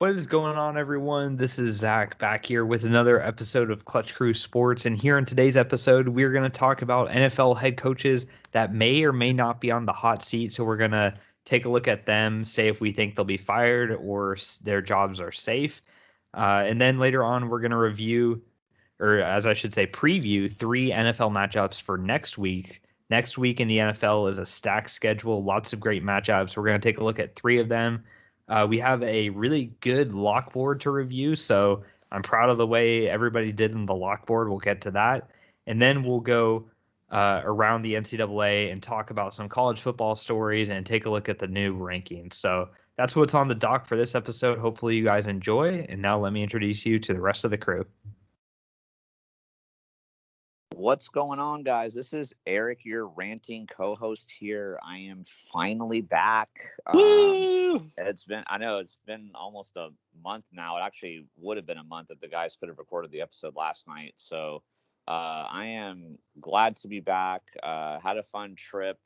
What is going on, everyone? This is Zach back here with another episode of Clutch Crew Sports. And here in today's episode, we're going to talk about NFL head coaches that may or may not be on the hot seat. So we're going to take a look at them, say if we think they'll be fired or their jobs are safe. And then later on, we're going to review, or as I should say, preview 3 NFL matchups for next week. Next week in the NFL is a stacked schedule, lots of great matchups. We're going to take a look at 3 of them. We have a really good lock board to review, so I'm proud of the way everybody did in the lock board. We'll get to that. And then we'll go around the NCAA and talk about some college football stories and take a look at the new rankings. So that's what's on the dock for this episode. Hopefully you guys enjoy. And now let me introduce you to the rest of the crew. What's going on, guys? This is Eric, your ranting co-host here. I am finally back. It's been almost a month now. It actually would have been a month if the guys could have recorded the episode last night. So I am glad to be back. Had a fun trip.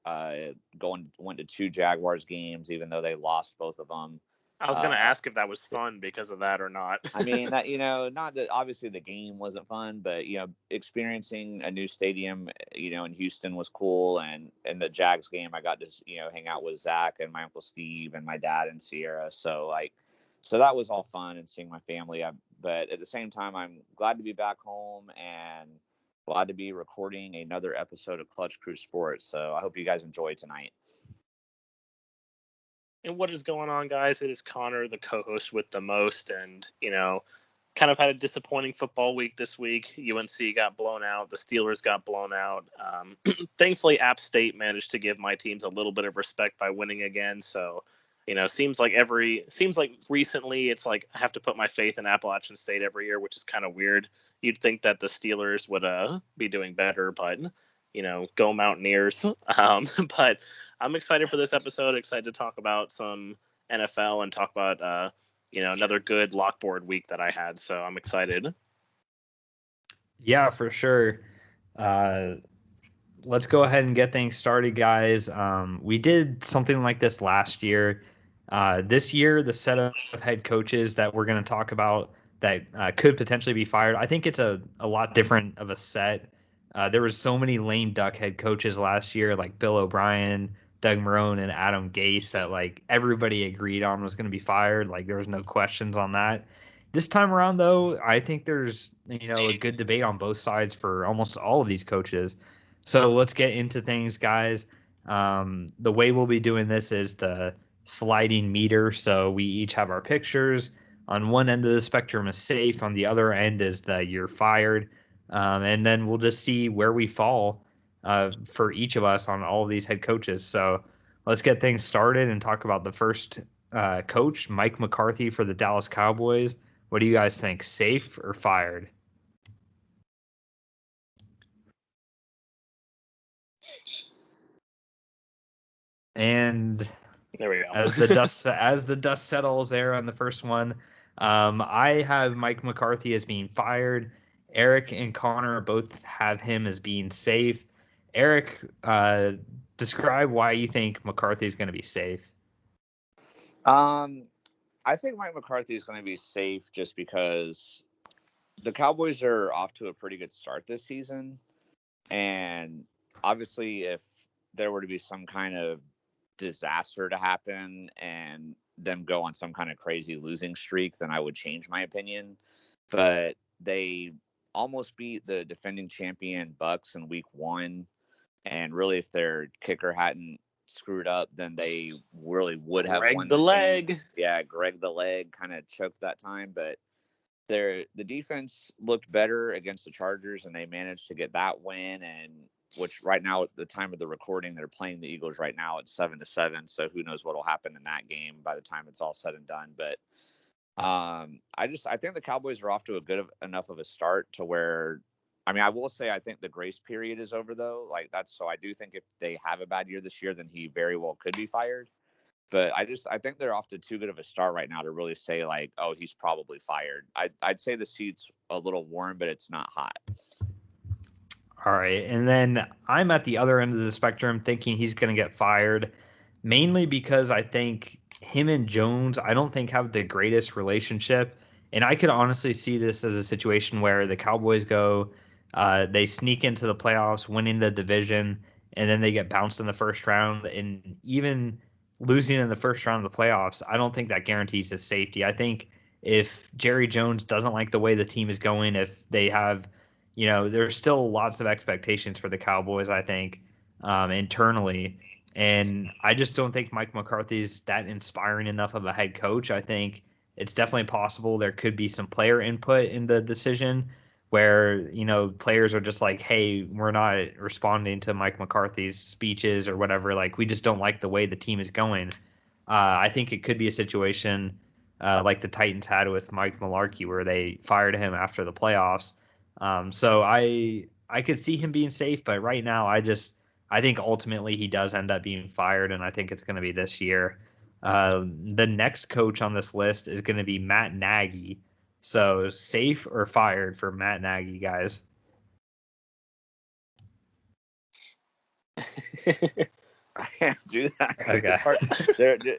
Went to 2 Jaguars games, even though they lost both of them. I was going to ask if that was fun because of that or not. I mean, that, not that obviously the game wasn't fun, but, experiencing a new stadium, in Houston was cool. And in the Jags game, I got to, hang out with Zach and my Uncle Steve and my dad and Sierra. So that was all fun and seeing my family. But at the same time, I'm glad to be back home and glad to be recording another episode of Clutch Crew Sports. So I hope you guys enjoy tonight. And what is going on, guys? It is Connor, the co-host with the most, and, kind of had a disappointing football week this week. UNC got blown out. The Steelers got blown out. Thankfully, App State managed to give my teams a little bit of respect by winning again. So, seems like recently it's like I have to put my faith in Appalachian State every year, which is kind of weird. You'd think that the Steelers would be doing better, but go Mountaineers. But I'm excited for this episode. Excited to talk about some NFL and talk about, another good lockboard week that I had. So I'm excited. Yeah, for sure. Let's go ahead and get things started, guys. We did something like this last year. This year, the set of head coaches that we're going to talk about that could potentially be fired, I think it's a lot different of a set. There was so many lame duck head coaches last year, like Bill O'Brien, Doug Marrone, and Adam Gase, that like everybody agreed on was going to be fired. Like there was no questions on that. This time around, though, I think there's a good debate on both sides for almost all of these coaches. So let's get into things, guys. The way we'll be doing this is the sliding meter. So we each have our pictures. On one end of the spectrum is safe. On the other end is the you're fired. And then we'll just see where we fall for each of us on all of these head coaches. So let's get things started and talk about the first coach, Mike McCarthy for the Dallas Cowboys. What do you guys think? Safe or fired? And there we go. as the dust settles there on the first one, I have Mike McCarthy as being fired. Eric and Connor both have him as being safe. Eric, describe why you think McCarthy is going to be safe. I think Mike McCarthy is going to be safe just because the Cowboys are off to a pretty good start this season. And obviously, if there were to be some kind of disaster to happen and them go on some kind of crazy losing streak, then I would change my opinion. But they almost beat the defending champion Bucks in week 1. And really, if their kicker hadn't screwed up, then they really would have won the leg. Game. Yeah, Greg the leg kind of choked that time. But the defense looked better against the Chargers, and they managed to get that win. And which right now, at the time of the recording, they're playing the Eagles right now at 7-7. So who knows what will happen in that game by the time it's all said and done. But I think the Cowboys are off to a good enough of a start to where, I will say I think the grace period is over though. So I do think if they have a bad year this year, then he very well could be fired. But I think they're off to too good of a start right now to really say oh, he's probably fired. I'd say the seat's a little warm, but it's not hot. All right. And then I'm at the other end of the spectrum thinking he's going to get fired, mainly because I think him and Jones, I don't think have the greatest relationship. And I could honestly see this as a situation where the Cowboys go, they sneak into the playoffs, winning the division, and then they get bounced in the first round. And even losing in the first round of the playoffs, I don't think that guarantees his safety. I think if Jerry Jones doesn't like the way the team is going, if they have, there's still lots of expectations for the Cowboys, I think, internally. And I just don't think Mike McCarthy's that inspiring enough of a head coach. I think it's definitely possible there could be some player input in the decision where, players are just like, hey, we're not responding to Mike McCarthy's speeches or whatever. Like, we just don't like the way the team is going. I think it could be a situation like the Titans had with Mike Mularkey where they fired him after the playoffs. So I could see him being safe, but right now I think ultimately he does end up being fired, and I think it's going to be this year. The next coach on this list is going to be Matt Nagy. So safe or fired for Matt Nagy, guys? I can't do that. Okay.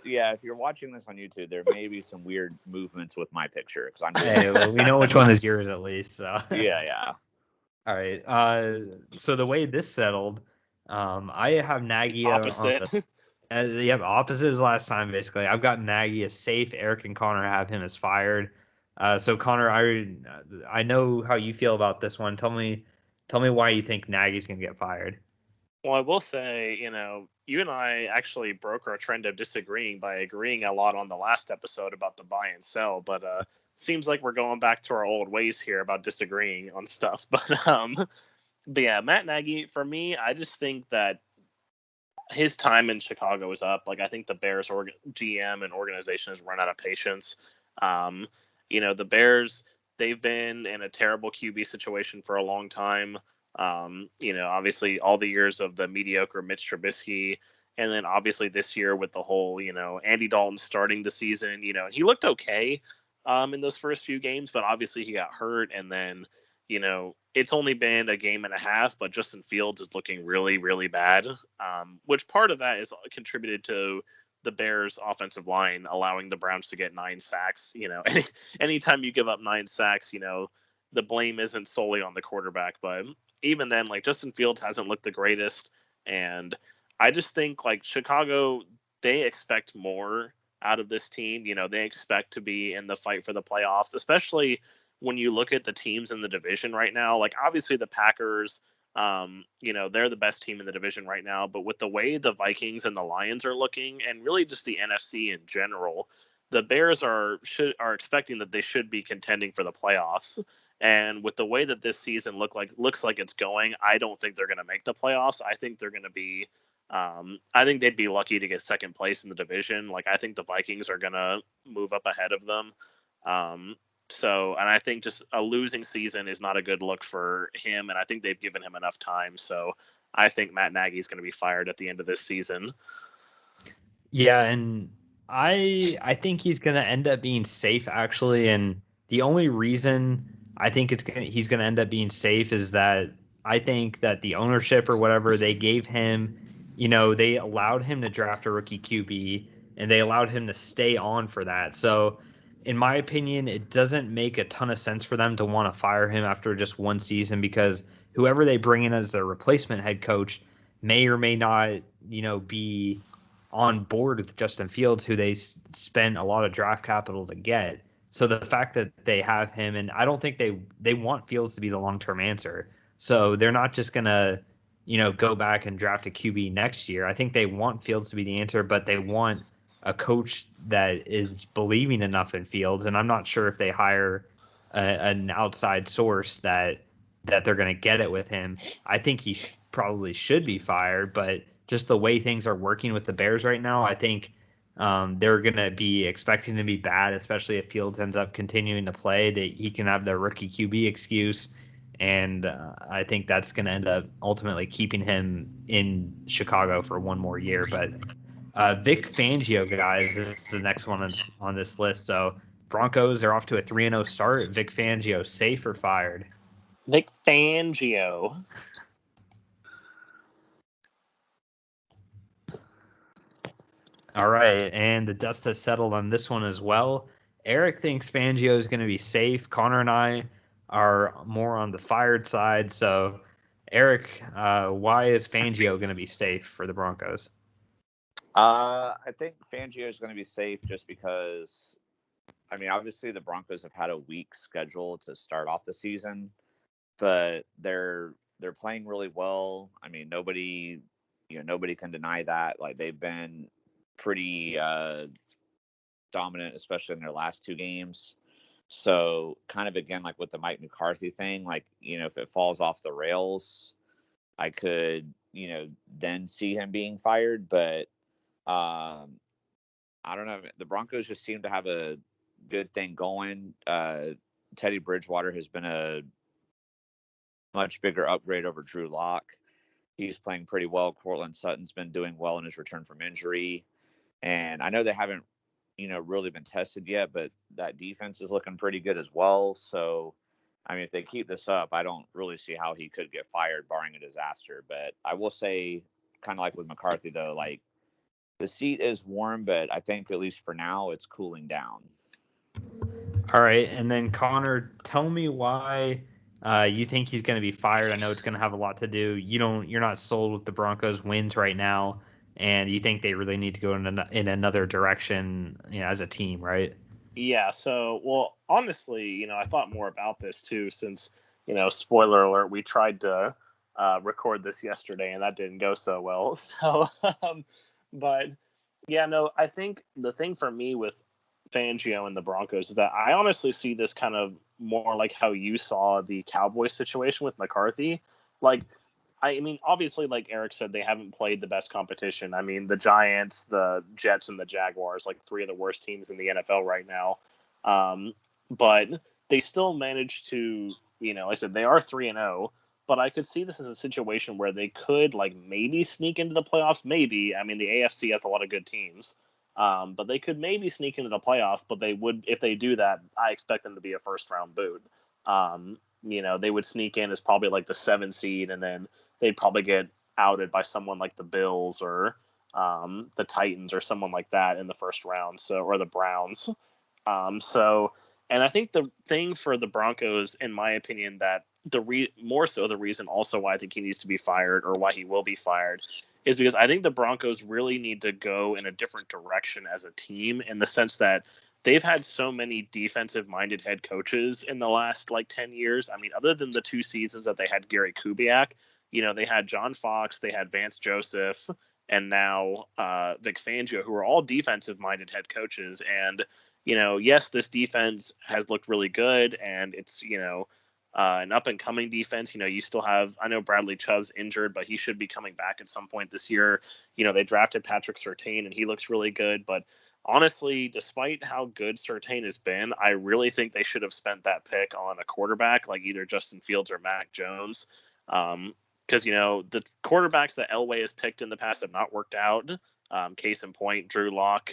Yeah, if you're watching this on YouTube, there may be some weird movements with my picture because I'm. Hey, well, we know which one is yours at least. So. Yeah. All right. So the way this settled, I have Nagy opposite. on this. Opposite as last time. Basically, I've got Nagy as safe. Eric and Connor have him as fired. So Connor, I know how you feel about this one. Tell me why you think Nagy's gonna get fired. Well, I will say, you and I actually broke our trend of disagreeing by agreeing a lot on the last episode about the buy and sell, but seems like we're going back to our old ways here about disagreeing on stuff. But yeah, Matt Nagy, for me, I just think that his time in Chicago is up. Like, I think the Bears GM and organization has run out of patience. The Bears, they've been in a terrible QB situation for a long time. Obviously all the years of the mediocre Mitch Trubisky, and then obviously this year with the whole, Andy Dalton starting the season, he looked okay in those first few games, but obviously he got hurt, and then, it's only been a game and a half, but Justin Fields is looking really, really bad, which part of that is contributed to the Bears offensive line allowing the Browns to get 9 sacks. Anytime you give up 9 sacks, the blame isn't solely on the quarterback, but even then, like, Justin Fields hasn't looked the greatest. And I just think, like, Chicago, they expect more out of this team. They expect to be in the fight for the playoffs, especially when you look at the teams in the division right now. Like, obviously the Packers, they're the best team in the division right now, but with the way the Vikings and the Lions are looking, and really just the NFC in general, the Bears are expecting that they should be contending for the playoffs. And with the way that this season looks like it's going, I don't think they're going to make the playoffs. I think they're going to be, I think they'd be lucky to get second place in the division. Like, I think the Vikings are going to move up ahead of them. And I think just a losing season is not a good look for him. And I think they've given him enough time. So I think Matt Nagy is going to be fired at the end of this season. Yeah, and I think he's going to end up being safe, actually. And the only reason I think he's going to end up being safe is that I think that the ownership or whatever, they gave him, they allowed him to draft a rookie QB, and they allowed him to stay on for that. So in my opinion, it doesn't make a ton of sense for them to want to fire him after just one season, because whoever they bring in as their replacement head coach may or may not, be on board with Justin Fields, who they spent a lot of draft capital to get. So the fact that they have him, and I don't think they want Fields to be the long-term answer. So they're not just going to, go back and draft a QB next year. I think they want Fields to be the answer, but they want a coach that is believing enough in Fields. And I'm not sure if they hire an outside source that they're going to get it with him. I think he probably should be fired, but just the way things are working with the Bears right now, I think they're going to be expecting to be bad, especially if Fields ends up continuing to play, that he can have the rookie QB excuse. And I think that's going to end up ultimately keeping him in Chicago for one more year. But Vic Fangio, guys, is the next one on this list. So Broncos are off to a 3-0 start. Vic Fangio, safe or fired? Vic Fangio. All right, and the dust has settled on this one as well. Eric thinks Fangio is going to be safe. Connor and I are more on the fired side. So, Eric, why is Fangio going to be safe for the Broncos? I think Fangio is going to be safe just because, I mean, obviously the Broncos have had a weak schedule to start off the season, but they're playing really well. I mean, nobody can deny that. Like, they've been pretty dominant, especially in their last two games. So, kind of again, like with the Mike McCarthy thing, like, if it falls off the rails, I could, then see him being fired. But I don't know. The Broncos just seem to have a good thing going. Teddy Bridgewater has been a much bigger upgrade over Drew Lock. He's playing pretty well. Cortland Sutton's been doing well in his return from injury. And I know they haven't, really been tested yet, but that defense is looking pretty good as well. So, I mean, if they keep this up, I don't really see how he could get fired, barring a disaster. But I will say, kind of like with McCarthy, though, like, the seat is warm, but I think at least for now, it's cooling down. All right, and then Connor, tell me why you think he's going to be fired. I know it's going to have a lot to do. You're not sold with the Broncos' wins right now, and you think they really need to go in another direction, as a team, right? Yeah. So, well, honestly, I thought more about this too, since spoiler alert, we tried to record this yesterday, and that didn't go so well. So, but yeah, no, I think the thing for me with Fangio and the Broncos is that I honestly see this kind of more like how you saw the Cowboys situation with McCarthy. Like, I mean, obviously, like Eric said, they haven't played the best competition. I mean, the Giants, the Jets, and the Jaguars, like three of the worst teams in the NFL right now. But they still managed to, like I said, they are 3-0. But I could see this as a situation where they could, like, maybe sneak into the playoffs. Maybe. I mean, the AFC has a lot of good teams. But they could maybe sneak into the playoffs. But they would, if they do that, I expect them to be a first round boot. They would sneak in as probably like the 7 seed, and then they'd probably get outed by someone like the Bills or the Titans or someone like that in the first round. So, or the Browns. And I think the thing for the Broncos, in my opinion, that more so the reason also why I think he needs to be fired, or why he will be fired, is because I think the Broncos really need to go in a different direction as a team, in the sense that they've had so many defensive-minded head coaches in the last 10 years. I mean, other than the 2 seasons that they had Gary Kubiak, they had John Fox, they had Vance Joseph, and now Vic Fangio, who are all defensive-minded head coaches. And yes, this defense has looked really good, and it's an up-and-coming defense. You still have, I know Bradley Chubb's injured, but he should be coming back at some point this year. They drafted Patrick Surtain, and he looks really good. But honestly, despite how good Surtain has been, I really think they should have spent that pick on a quarterback, like either Justin Fields or Mac Jones. Because, the quarterbacks that Elway has picked in the past have not worked out. Case in point, Drew Lock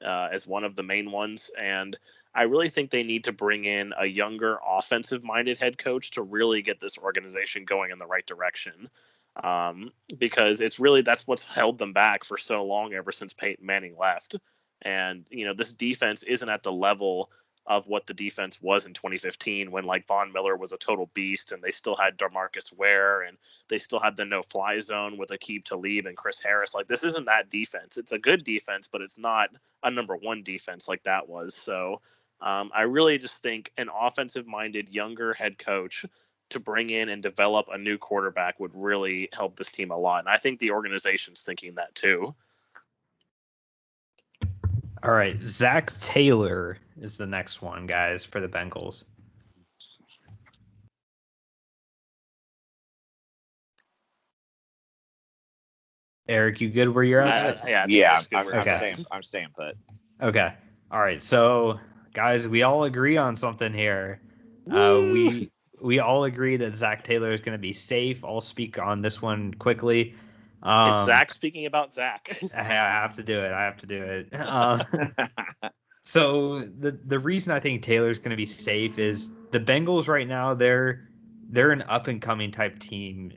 as one of the main ones. And I really think they need to bring in a younger offensive-minded head coach to really get this organization going in the right direction. Because that's what's held them back for so long, ever since Peyton Manning left. And, this defense isn't at the level of what the defense was in 2015, when Von Miller was a total beast, and they still had DeMarcus Ware, and they still had the no-fly zone with Aqib Talib and Chris Harris. This isn't that defense. It's a good defense, but it's not a number one defense like that was. So I really just think an offensive-minded, younger head coach to bring in and develop a new quarterback would really help this team a lot. And I think the organization's thinking that too. All right, Zach Taylor is the next one, guys, for the Bengals. Eric, you good where you're at? I'm staying put. Okay. All right. So, guys, we all agree on something here. We all agree that Zach Taylor is going to be safe. I'll speak on this one quickly. It's Zach speaking about Zach. I have to do it. So the reason I think Taylor's going to be safe is the Bengals right now, they're an up and coming type team.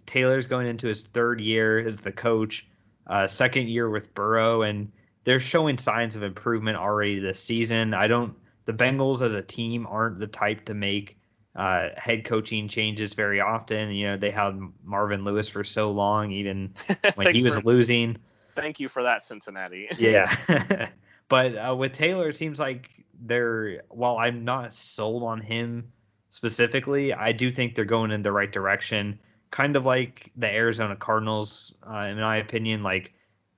Taylor's going into his 3rd year as the coach, 2nd year with Burrow, and they're showing signs of improvement already this season. The Bengals as a team aren't the type to make head coaching changes very often. You know, they had Marvin Lewis for so long, even when he was losing. Thank you for that, Cincinnati. Yeah. But with Taylor, it seems like while I'm not sold on him specifically, I do think they're going in the right direction. Kind of like the Arizona Cardinals, in my opinion. Like,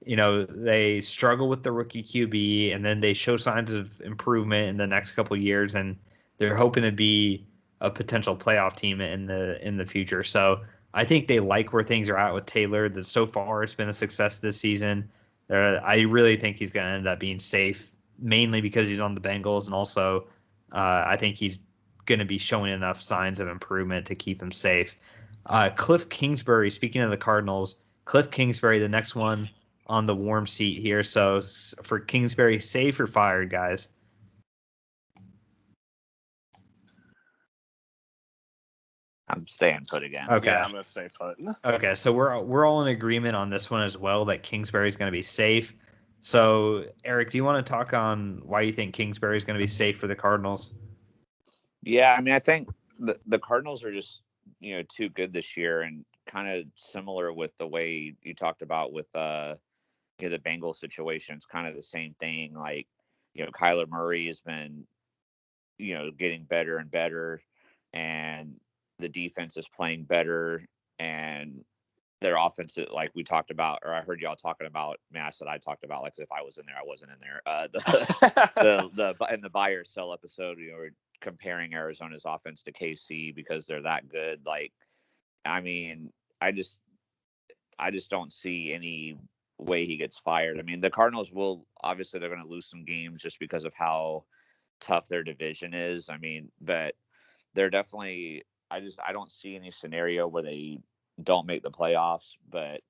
you know, they struggle with the rookie QB, and then they show signs of improvement in the next couple of years, and they're hoping to be a potential playoff team in the future. So I think they like where things are at with Taylor. That so far it's been a success this season. I really think he's going to end up being safe, mainly because he's on the Bengals, and also I think he's going to be showing enough signs of improvement to keep him safe. Cliff Kingsbury, speaking of the Cardinals, Cliff Kingsbury, the next one on the warm seat here. So for Kingsbury, safe or fired, guys? I'm staying put again. Okay. Yeah, I'm gonna stay put. Okay, so we're all in agreement on this one as well that Kingsbury is going to be safe. So Eric, do you want to talk on why you think Kingsbury is going to be safe for the Cardinals? Yeah, I mean, I think the Cardinals are just too good this year, and kind of similar with the way you talked about with the Bengals situation. It's kind of the same thing. Like, Kyler Murray has been getting better and better, and the defense is playing better, and their offense, like we talked about, or I heard y'all talking about. I mean, I said I talked about, like, if I was in there, I wasn't in there. The in the buy or sell episode, we were comparing Arizona's offense to KC because they're that good. Like, I mean, I just don't see any way he gets fired. I mean, the Cardinals obviously they're going to lose some games just because of how tough their division is. I mean, but they're definitely, I don't see any scenario where they don't make the playoffs. But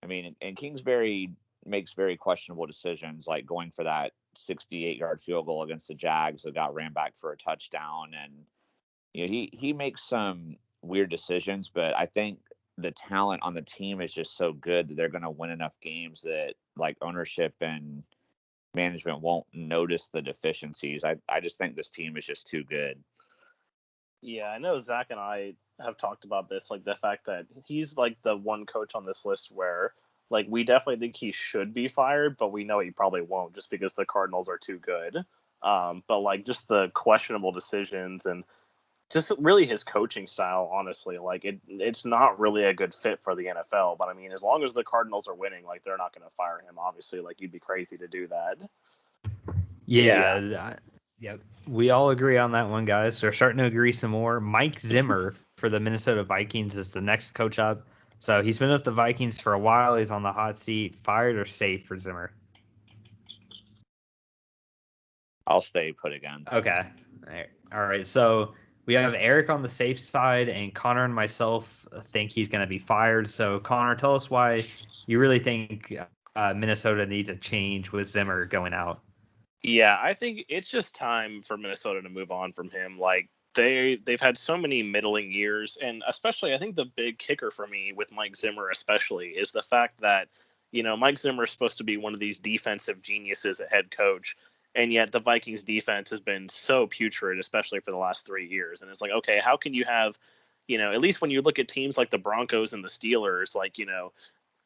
I mean, and Kingsbury makes very questionable decisions, like going for that 68-yard field goal against the Jags that got ran back for a touchdown. And he makes some weird decisions, but I think the talent on the team is just so good that they're going to win enough games that, like, ownership and management won't notice the deficiencies. I just think this team is just too good. Yeah, I know Zach and I have talked about this, like the fact that he's like the one coach on this list where, like, we definitely think he should be fired, but we know he probably won't just because the Cardinals are too good. But like just the questionable decisions and just really his coaching style, honestly, like it's not really a good fit for the NFL. But I mean, as long as the Cardinals are winning, like, they're not going to fire him. Obviously, like, you'd be crazy to do that. Yeah. We all agree on that one, guys. So we're starting to agree some more. Mike Zimmer for the Minnesota Vikings is the next coach up. So he's been with the Vikings for a while. He's on the hot seat. Fired or safe for Zimmer? I'll stay put again. Okay. All right. So we have Eric on the safe side, and Connor and myself think he's going to be fired. So Connor, tell us why you really think Minnesota needs a change with Zimmer going out. Yeah, I think it's just time for Minnesota to move on from him. Like, they've had so many middling years, and especially I think the big kicker for me with Mike Zimmer especially is the fact that, Mike Zimmer is supposed to be one of these defensive geniuses at head coach, and yet the Vikings defense has been so putrid, especially for the last 3 years. And it's like, okay, how can you have, at least when you look at teams like the Broncos and the Steelers, like,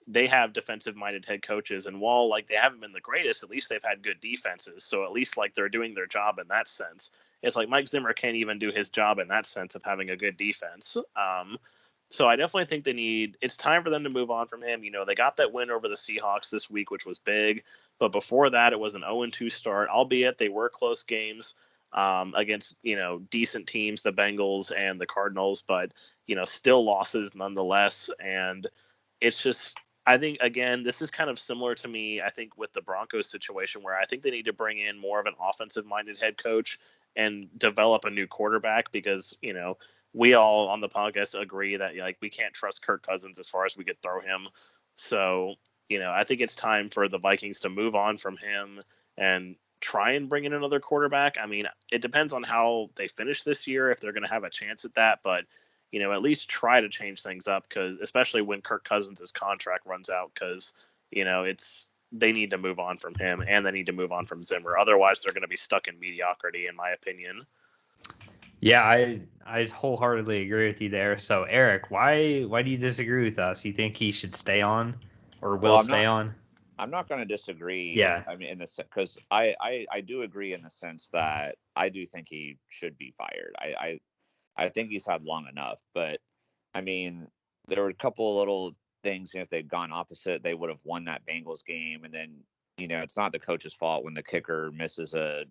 they have defensive minded head coaches, and while, like, they haven't been the greatest, at least they've had good defenses. So at least, like, they're doing their job in that sense. It's like Mike Zimmer can't even do his job in that sense of having a good defense. So I definitely think it's time for them to move on from him. They got that win over the Seahawks this week, which was big, but before that it was an 0-2 start, albeit they were close games against, decent teams, the Bengals and the Cardinals, but, still losses nonetheless. And it's just, I think, again, this is kind of similar to me, I think, with the Broncos situation, where I think they need to bring in more of an offensive-minded head coach and develop a new quarterback because, we all on the podcast agree that, like, we can't trust Kirk Cousins as far as we could throw him. So, I think it's time for the Vikings to move on from him and try and bring in another quarterback. I mean, it depends on how they finish this year, if they're going to have a chance at that, but at least try to change things up, because especially when Kirk Cousins' contract runs out, because, they need to move on from him, and they need to move on from Zimmer. Otherwise, they're going to be stuck in mediocrity, in my opinion. Yeah, I wholeheartedly agree with you there. So, Eric, why do you disagree with us? You think he should stay on or will stay on? I'm not going to disagree. Yeah. I mean, in the because I do agree in the sense that I do think he should be fired. I think he's had long enough, but I mean, there were a couple of little things. If they'd gone opposite, they would have won that Bengals game. And then, it's not the coach's fault when the kicker misses a,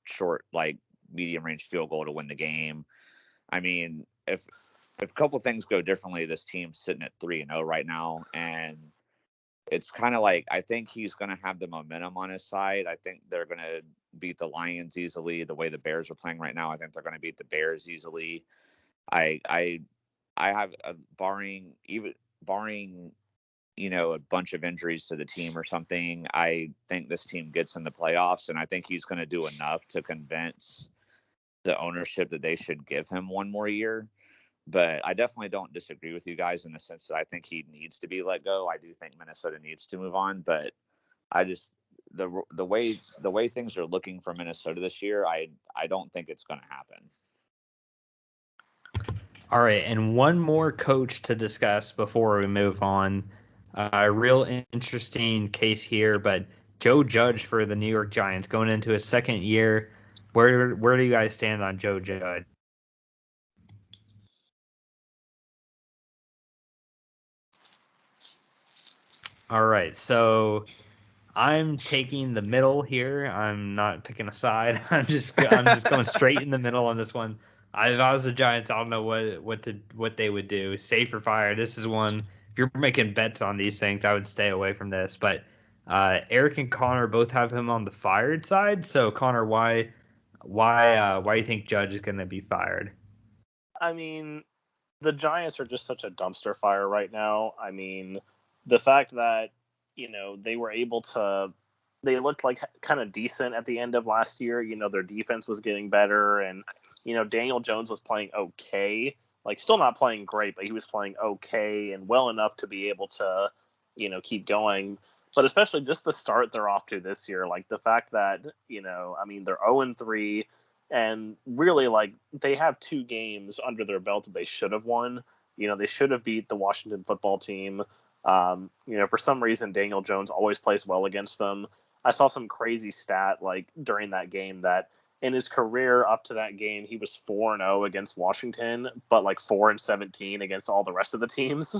short, like medium range field goal to win the game. I mean, if a couple things go differently, this team's sitting at 3-0 right now. And it's kind of like, I think he's going to have the momentum on his side. I think they're going to beat the Lions easily. The way the Bears are playing right now, I think they're going to beat the Bears easily. I have barring, a bunch of injuries to the team or something, I think this team gets in the playoffs, and I think he's going to do enough to convince the ownership that they should give him one more year. But I definitely don't disagree with you guys in the sense that I think he needs to be let go. I do think Minnesota needs to move on, but I just the way things are looking for Minnesota this year, I don't think it's going to happen. All right, and one more coach to discuss before we move on. A real interesting case here, but Joe Judge for the New York Giants going into his second year. Where do you guys stand on Joe Judge? All right, so I'm taking the middle here. I'm not picking a side. I'm just going straight in the middle on this one. If I was the Giants, I don't know what they would do. Save or fire. This is one. If you're making bets on these things, I would stay away from this. But Eric and Connor both have him on the fired side. So Connor, why do you think Judge is going to be fired? I mean, the Giants are just such a dumpster fire right now. I mean, the fact that, they were able to, they looked like kind of decent at the end of last year. Their defense was getting better, and, Daniel Jones was playing okay. Like, still not playing great, but he was playing okay and well enough to be able to, keep going. But especially just the start they're off to this year, like the fact that, they're 0-3. And really, like, they have 2 games under their belt that they should have won. They should have beat the Washington football team. For some reason, Daniel Jones always plays well against them. I saw some crazy stat, like, during that game that in his career up to that game, he was 4-0 against Washington, but, like, 4-17 against all the rest of the teams.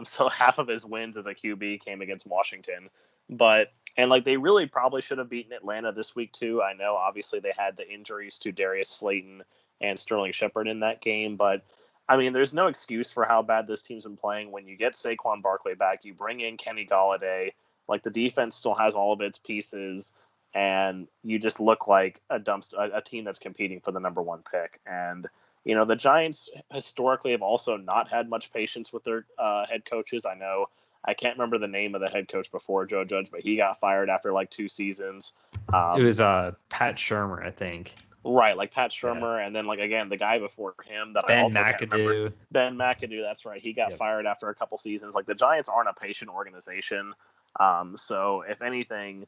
So half of his wins as a QB came against Washington. And like they really probably should have beaten Atlanta this week too. I know obviously they had the injuries to Darius Slayton and Sterling Shepard in that game, but I mean there's no excuse for how bad this team's been playing. When you get Saquon Barkley back, you bring in Kenny Golladay, like the defense still has all of its pieces, and you just look like a team that's competing for the number 1 pick. And the Giants historically have also not had much patience with their head coaches. I can't remember the name of the head coach before Joe Judge, but he got fired after like 2 seasons. It was Pat Shurmur, I think. Right, like Pat Shurmur, and then like again the guy before him that Ben I also McAdoo. Can't remember. Ben McAdoo, that's right. He got fired after a couple seasons. Like the Giants aren't a patient organization. So if anything,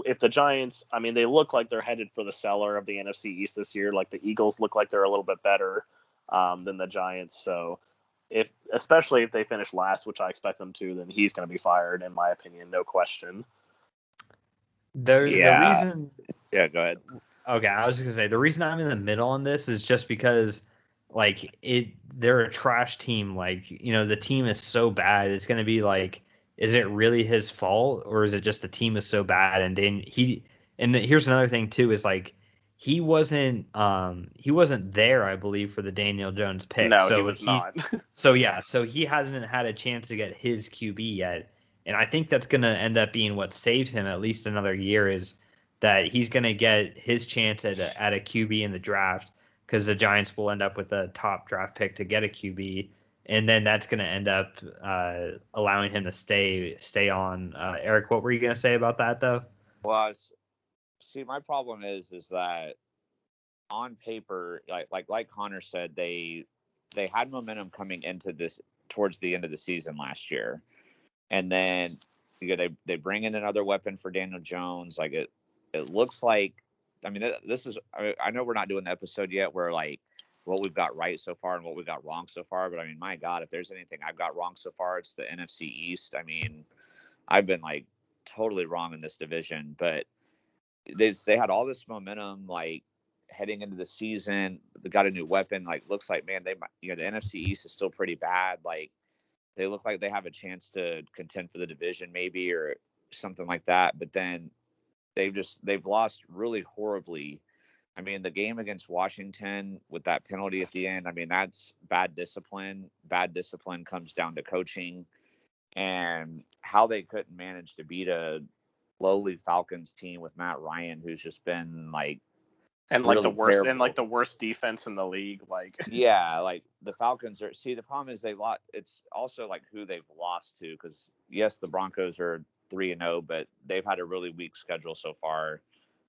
if the Giants, I mean, they look like they're headed for the cellar of the NFC East this year. Like the Eagles look like they're a little bit better than the Giants. So especially if they finish last, which I expect them to, then he's going to be fired, in my opinion, no question. The reason. Yeah, go ahead. Okay, I was going to say the reason I'm in the middle on this is just because, like, they're a trash team. Like, the team is so bad. It's going to be like, is it really his fault, or is it just the team is so bad? And then and here's another thing too, is like he wasn't there, I believe, for the Daniel Jones pick. No, he was not. So he hasn't had a chance to get his QB yet, and I think that's going to end up being what saves him at least another year, is that he's going to get his chance at a QB in the draft, because the Giants will end up with a top draft pick to get a QB. And then that's going to end up allowing him to stay on. Eric, what were you going to say about that, though? Well, see, my problem is that on paper, like Connor said, they had momentum coming into this towards the end of the season last year, and then they bring in another weapon for Daniel Jones. Like it looks like. I mean, this is. I know we're not doing the episode yet where like what we've got right so far and what we've got wrong so far. But I mean, my God, if there's anything I've got wrong so far, it's the NFC East. I mean, I've been like totally wrong in this division, but they had all this momentum like heading into the season. They got a new weapon. Like looks like, man, they the NFC East is still pretty bad. Like they look like they have a chance to contend for the division maybe or something like that. But then they've lost really horribly. I mean, the game against Washington with that penalty at the end, I mean, that's bad discipline. Bad discipline comes down to coaching and how they couldn't manage to beat a lowly Falcons team with Matt Ryan, who's just been like, and like really the worst terrible. and like the worst defense in the league. Like, yeah, like the Falcons are. See, the problem is it's also like who they've lost to. Because yes, the Broncos are 3-0, but they've had a really weak schedule so far.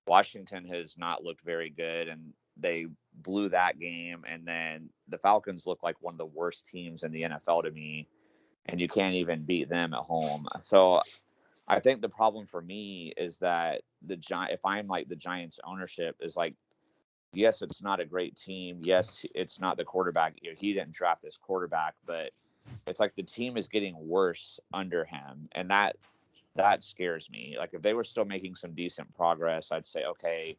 Washington has not looked very good, and they blew that game. And then the Falcons look like one of the worst teams in the NFL to me, and you can't even beat them at home. So I think the problem for me is that if I'm like the Giants ownership is like, yes, it's not a great team. Yes, it's not the quarterback. He didn't draft this quarterback, but it's like the team is getting worse under him, and that scares me. Like if they were still making some decent progress, I'd say, okay,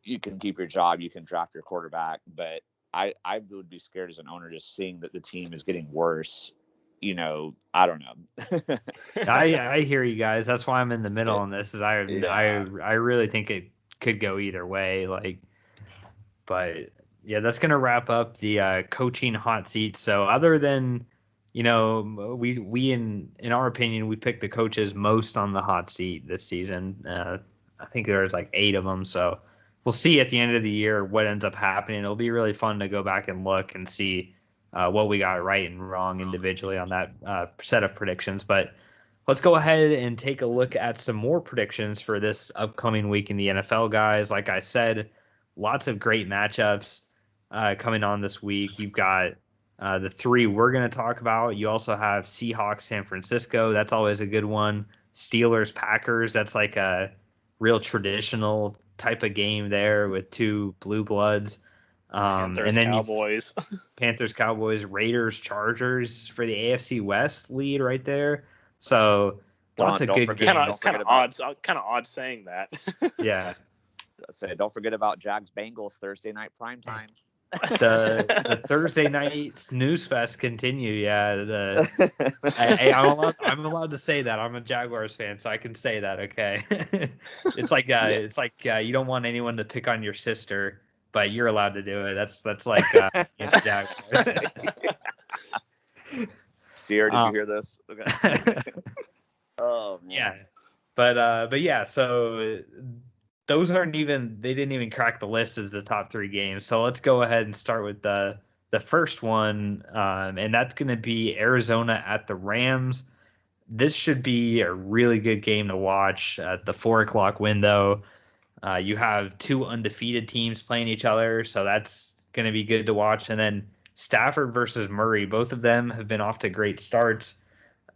you can keep your job, you can draft your quarterback. But I would be scared as an owner just seeing that the team is getting worse. I don't know. I hear you guys. That's why I'm in the middle on this. I really think it could go either way. Like, but yeah, that's gonna wrap up the coaching hot seat. So other than we in our opinion, we picked the coaches most on the hot seat this season. I think there's like 8 of them. So we'll see at the end of the year what ends up happening. It'll be really fun to go back and look and see what we got right and wrong individually on that set of predictions. But let's go ahead and take a look at some more predictions for this upcoming week in the NFL, guys. Like I said, lots of great matchups coming on this week. You've got the 3 we're going to talk about. You also have Seahawks, San Francisco. That's always a good one. Steelers, Packers. That's like a real traditional type of game there with 2 blue bloods. Panthers, and then Cowboys. Panthers, Cowboys, Raiders, Chargers for the AFC West lead right there. So lots of good games. It's kind of odd saying that. Yeah. Say, don't forget about Jags Bengals Thursday night primetime. The Thursday night snooze fest continue. Yeah, I'm allowed to say that. I'm a Jaguars fan, so I can say that. Okay, it's like you don't want anyone to pick on your sister, but you're allowed to do it. That's like Jaguars. Sierra, did you hear this? Okay. Oh man. Yeah, but yeah, so. They didn't even crack the list as the top 3 games. So let's go ahead and start with the first one. And that's going to be Arizona at the Rams. This should be a really good game to watch at the 4:00 window. You have 2 undefeated teams playing each other. So that's going to be good to watch. And then Stafford versus Murray. Both of them have been off to great starts.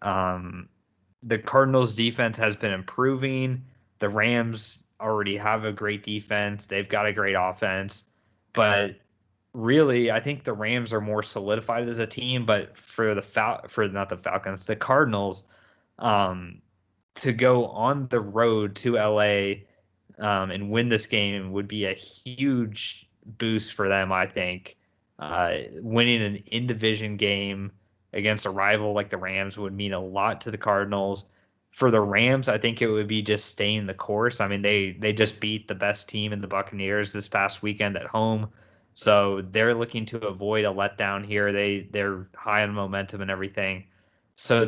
The Cardinals defense has been improving. The Rams already have a great defense. They've got a great offense, but really, I think the Rams are more solidified as a team. But for the Cardinals, to go on the road to LA and win this game would be a huge boost for them. I think winning an in-division game against a rival like the Rams would mean a lot to the Cardinals. For the Rams, I think it would be just staying the course. I mean, they just beat the best team in the Buccaneers this past weekend at home. So they're looking to avoid a letdown here. They're high on momentum and everything. So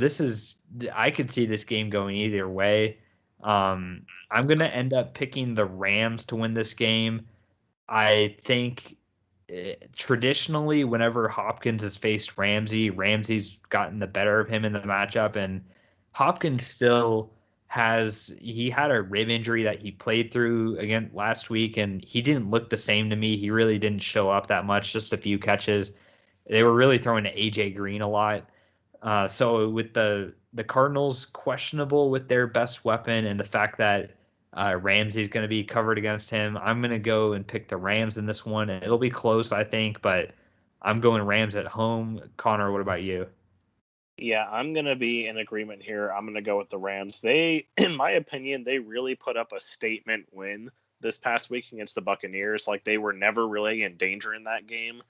I could see this game going either way. I'm going to end up picking the Rams to win this game. I think traditionally, whenever Hopkins has faced Ramsey's gotten the better of him in the matchup, and Hopkins still he had a rib injury that he played through again last week, and he didn't look the same to me. He really didn't show up that much, just a few catches. They were really throwing to AJ Green a lot. So with the Cardinals questionable with their best weapon and the fact that Ramsey's going to be covered against him, I'm going to go and pick the Rams in this one. It'll be close, I think, but I'm going Rams at home. Connor, what about you? Yeah, I'm going to be in agreement here. I'm going to go with the Rams. They, in my opinion, they really put up a statement win this past week against the Buccaneers. Like, they were never really in danger in that game,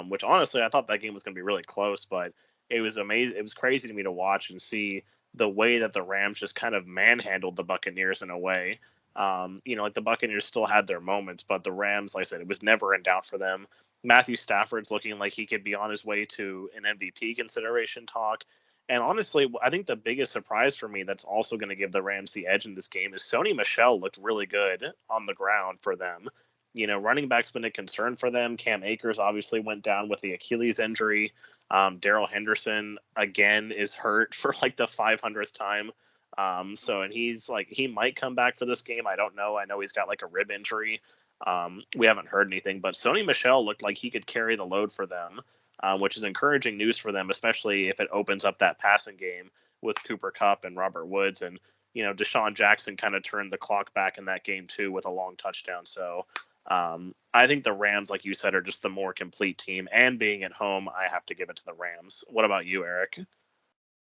which honestly, I thought that game was going to be really close, but it was amazing. It was crazy to me to watch and see the way that the Rams just kind of manhandled the Buccaneers in a way. Like the Buccaneers still had their moments, but the Rams, like I said, it was never in doubt for them. Matthew Stafford's looking like he could be on his way to an MVP consideration talk. And honestly, I think the biggest surprise for me that's also going to give the Rams the edge in this game is Sony Michel looked really good on the ground for them. Running back's been a concern for them. Cam Akers obviously went down with the Achilles injury. Darrell Henderson, again, is hurt for like the 500th time. And he's like, he might come back for this game. I don't know. I know he's got like a rib injury. We haven't heard anything, but Sony Michel looked like he could carry the load for them, which is encouraging news for them, especially if it opens up that passing game with Cooper Kupp and Robert Woods. And, Deshaun Jackson kind of turned the clock back in that game too with a long touchdown. So I think the Rams, like you said, are just the more complete team. And being at home, I have to give it to the Rams. What about you, Eric?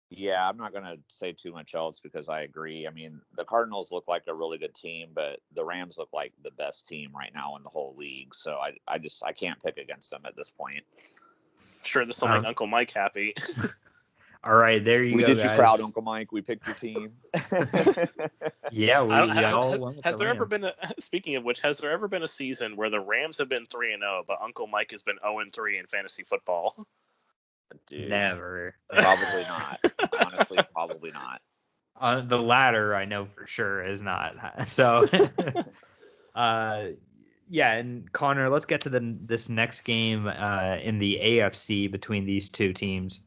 Yeah, I'm not going to say too much else because I agree. I mean, the Cardinals look like a really good team, but the Rams look like the best team right now in the whole league. So I can't pick against them at this point. Sure, this will make Uncle Mike happy. All right, there you go, We did guys. you proud, Uncle Mike. We picked your team. Yeah, we all won with has the there Rams. ever been speaking of which, has there ever been a season where the Rams have been 3-0, but Uncle Mike has been 0-3 in fantasy football? Dude, never. Probably not. Honestly, probably not. The latter, I know for sure, is not. So, yeah, and Connor, let's get to this next game in the AFC between these two teams.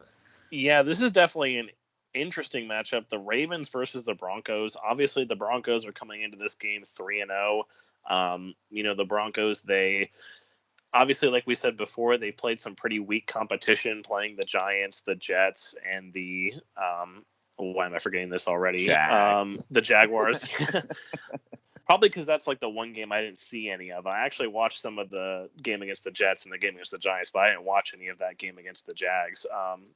Yeah, this is definitely an interesting matchup. The Ravens versus the Broncos. Obviously, the Broncos are coming into this game 3-0. The Broncos, they obviously, like we said before, they've played some pretty weak competition, playing the Giants, the Jets, and the why am I forgetting this already? The Jaguars. Probably because that's like the one game I didn't see any of. I actually watched some of the game against the Jets and the game against the Giants, but I didn't watch any of that game against the Jags.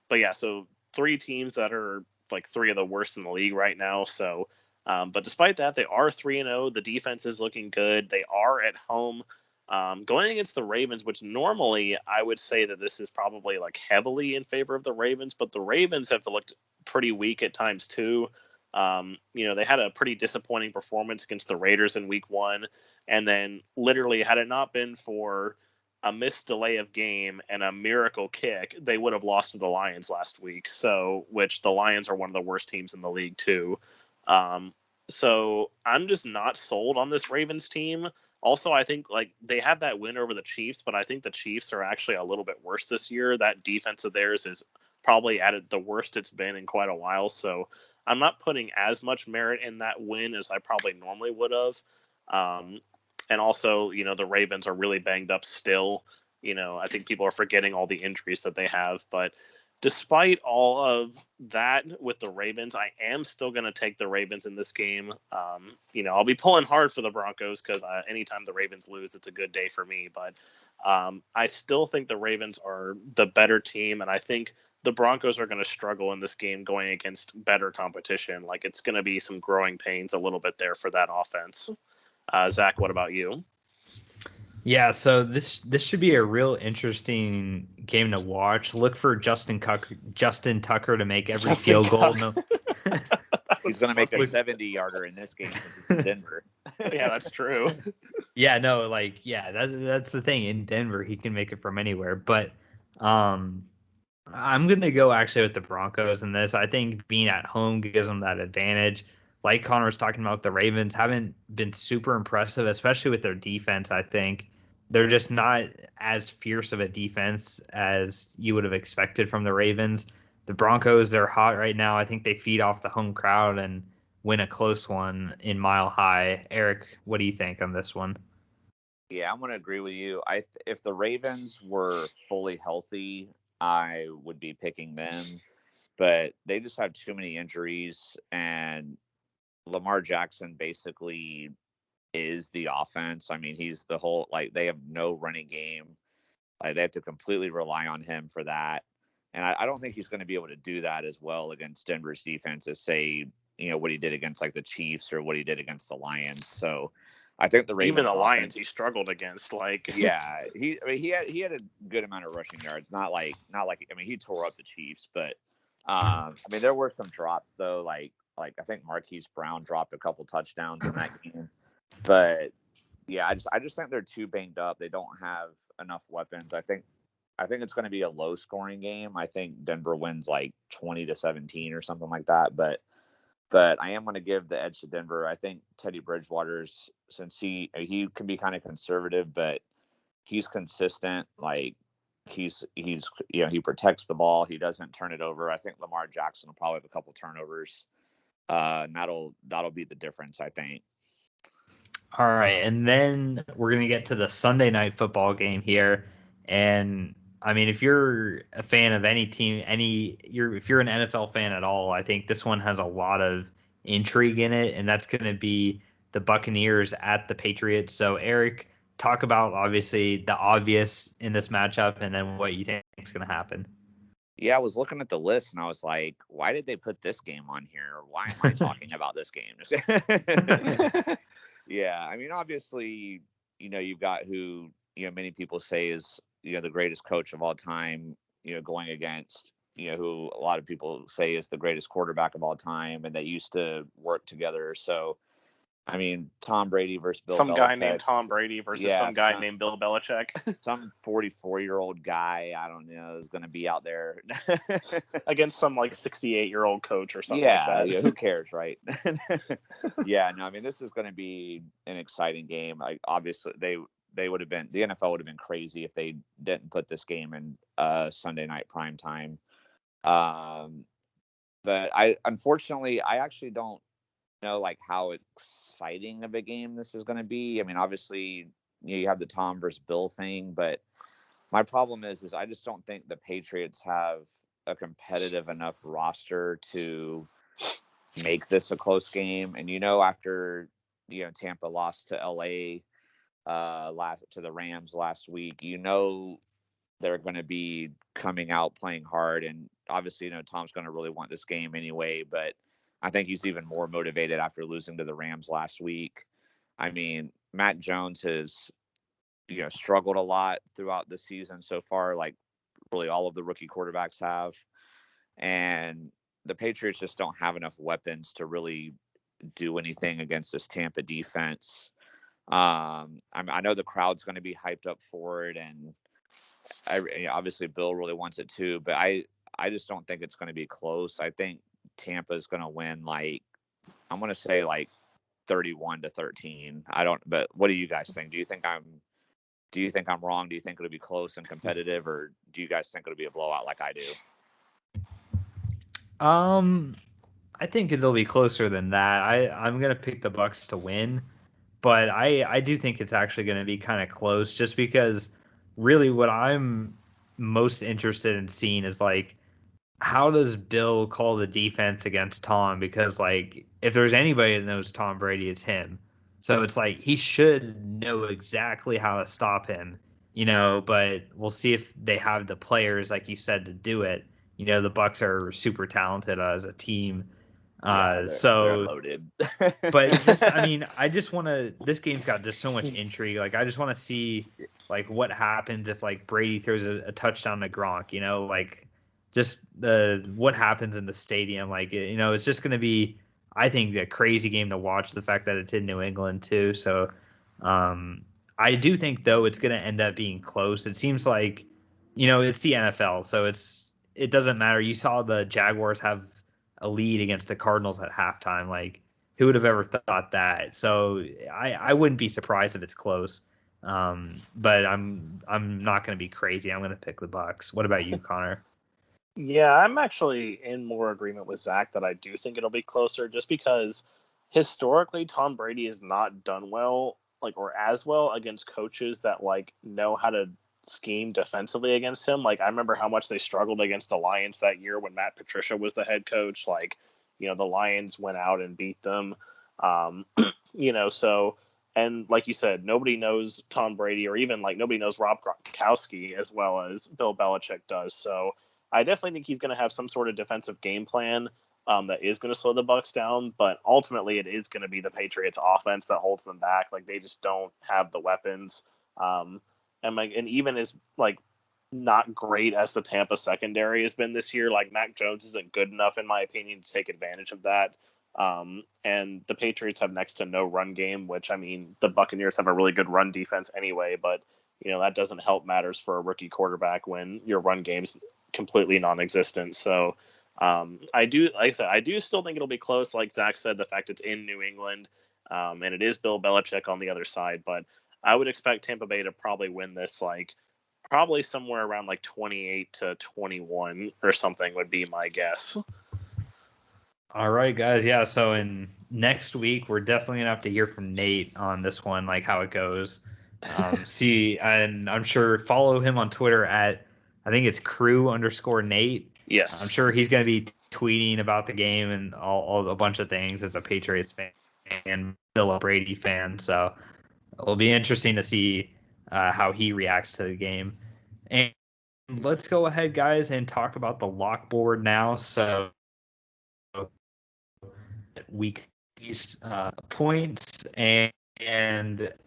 But yeah, so three teams that are like three of the worst in the league right now. So, but despite that, they are 3-0. The defense is looking good. They are at home. Going against the Ravens, which normally I would say that this is probably like heavily in favor of the Ravens, but the Ravens have looked pretty weak at times too. They had a pretty disappointing performance against the Raiders in week 1. And then literally, had it not been for a missed delay of game and a miracle kick, they would have lost to the Lions last week. So, which the Lions are one of the worst teams in the league too. So I'm just not sold on this Ravens team. Also, I think like they had that win over the Chiefs, but I think the Chiefs are actually a little bit worse this year. That defense of theirs is probably at the worst it's been in quite a while. So I'm not putting as much merit in that win as I probably normally would have. And also, the Ravens are really banged up still. I think people are forgetting all the injuries that they have. But despite all of that with the Ravens, I am still going to take the Ravens in this game. I'll be pulling hard for the Broncos because anytime the Ravens lose, it's a good day for me. But I still think the Ravens are the better team, and I think the Broncos are going to struggle in this game going against better competition. Like, it's going to be some growing pains a little bit there for that offense. Zach, what about you? Yeah, so this should be a real interesting game to watch. Look for Justin Tucker to make every field goal. No. He's going to make a 70-yarder in this game since it's in Denver. Yeah, that's true. Yeah, no, that's the thing. In Denver, he can make it from anywhere. But I'm going to go actually with the Broncos in this. I think being at home gives them that advantage. Like Connor was talking about, the Ravens haven't been super impressive, especially with their defense. I think they're just not as fierce of a defense as you would have expected from the Ravens. The Broncos, they're hot right now. I think they feed off the home crowd and win a close one in Mile High. Eric, what do you think on this one? Yeah, I'm going to agree with you. If the Ravens were fully healthy, I would be picking them. but they just have too many injuries, and Lamar Jackson basically is the offense. I mean, he's the whole, like, they have no running game. Like, they have to completely rely on him for that. And I don't think he's going to be able to do that as well against Denver's defense as, say, what he did against like the Chiefs or what he did against the Lions. So I think the Ravens, even the Lions, he struggled against. Like, yeah, he had a good amount of rushing yards. Not like I mean, he tore up the Chiefs, but I mean, there were some drops though. Like I think Marquise Brown dropped a couple touchdowns in that game. But yeah, I just think they're too banged up. They don't have enough weapons. I think it's going to be a low scoring game. I think Denver wins like 20-17 or something like that. But I am going to give the edge to Denver. I think Teddy Bridgewater's, since he can be kind of conservative, but he's consistent. Like he's he protects the ball. He doesn't turn it over. I think Lamar Jackson will probably have a couple turnovers. And that'll be the difference, I think. All right, and then we're gonna get to the Sunday night football game here, and I mean, if you're a fan of any team, if you're an NFL fan at all, I think this one has a lot of intrigue in it, and that's gonna be the Buccaneers at the Patriots. So, Eric, talk about obviously the obvious in this matchup, and then what you think is gonna happen. Yeah, I was looking at the list and I was like, why did they put this game on here? Why am I talking about this game? Yeah, I mean, obviously, you've got who, many people say is, the greatest coach of all time, going against, who a lot of people say is the greatest quarterback of all time, and they used to work together. So, I mean, Tom Brady versus Bill some Belichick. Guy named Tom Brady versus some guy named Bill Belichick. Some 44-year-old guy, I don't know, is going to be out there against some like 68-year-old coach or something like that. Yeah, who cares, right? Yeah, no, I mean, this is going to be an exciting game. Like, obviously, the NFL would have been crazy if they didn't put this game in Sunday night prime time. But unfortunately, I actually don't know like how exciting of a game this is going to be. I mean, obviously, you have the Tom versus Bill thing, but my problem is I just don't think the Patriots have a competitive enough roster to make this a close game. And after Tampa lost to LA to the Rams last week, they're going to be coming out playing hard, and obviously Tom's going to really want this game anyway, but I think he's even more motivated after losing to the Rams last week. I mean, Matt Jones has struggled a lot throughout the season so far, like really all of the rookie quarterbacks have, and the Patriots just don't have enough weapons to really do anything against this Tampa defense. I know the crowd's going to be hyped up for it, and obviously Bill really wants it too, but I just don't think it's going to be close. I think Tampa is going to win, like, I'm going to say like 31-13. But what do you guys think? Do you think I'm wrong? Do you think it'll be close and competitive, or do you guys think it'll be a blowout like I do? I think it'll be closer than that. I'm gonna pick the Bucs to win, but I do think it's actually gonna be kind of close, just because really what I'm most interested in seeing is like, how does Bill call the defense against Tom? Because like, if there's anybody that knows Tom Brady, it's him. So it's like he should know exactly how to stop him, but we'll see if they have the players, like you said, to do it. The Bucs are super talented as a team. They're loaded. But I just want to. This game's got just so much intrigue. Like, I just want to see like what happens if like Brady throws a touchdown to Gronk. Like just what happens in the stadium. Like, it's just going to be, I think, a crazy game to watch. The fact that it's in New England too. So, I do think though it's going to end up being close. It seems like, it's the NFL, so it doesn't matter. You saw the Jaguars have a lead against the Cardinals at halftime. Like, who would have ever thought that? So I wouldn't be surprised if it's close. But I'm not going to be crazy. I'm going to pick the Bucs. What about you, Connor? Yeah, I'm actually in more agreement with Zach that I do think it'll be closer, just because historically Tom Brady has not done well, like, or as well against coaches that like know how to scheme defensively against him. Like, I remember how much they struggled against the Lions that year when Matt Patricia was the head coach. Like, the Lions went out and beat them. So, and like you said, nobody knows Tom Brady, or even like nobody knows Rob Gronkowski as well as Bill Belichick does. So I definitely think he's going to have some sort of defensive game plan that is going to slow the Bucks down, but ultimately it is going to be the Patriots offense that holds them back. Like, they just don't have the weapons. And even as like not great as the Tampa secondary has been this year, like, Mac Jones isn't good enough, in my opinion, to take advantage of that. And the Patriots have next to no run game, which, I mean, the Buccaneers have a really good run defense anyway, but that doesn't help matters for a rookie quarterback when your run game's completely non-existent. So I do still think it'll be close. Like Zach said, the fact it's in New England, and it is Bill Belichick on the other side, but I would expect Tampa Bay to probably win this, like, probably somewhere around like 28-21 or something would be my guess. All right, guys. Yeah. So in next week, we're definitely gonna have to hear from Nate on this one, like how it goes. And I'm sure follow him on Twitter at, I think it's crew_Nate. Yes. I'm sure he's gonna be tweeting about the game and all a bunch of things as a Patriots fan and still a Brady fan. So it'll be interesting to see how he reacts to the game. And let's go ahead, guys, and talk about the lock board now. So week points and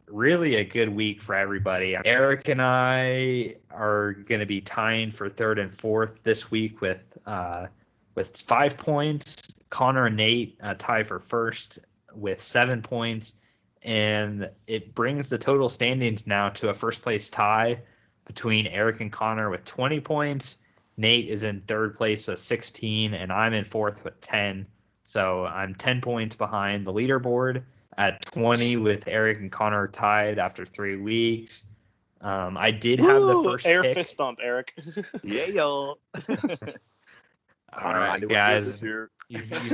really a good week for everybody. Eric and I are going to be tying for third and fourth this week with 5 points. Connor and Nate tie for first with 7 points, and it brings the total standings now to a first place tie between Eric and Connor with 20 points. Nate is in third place with 16, and I'm in fourth with 10. So I'm 10 points behind the leaderboard at 20 with Eric and Connor tied after 3 weeks. I did have the first air pick. fist bump, Eric. Yeah, y'all. All right, guys. You're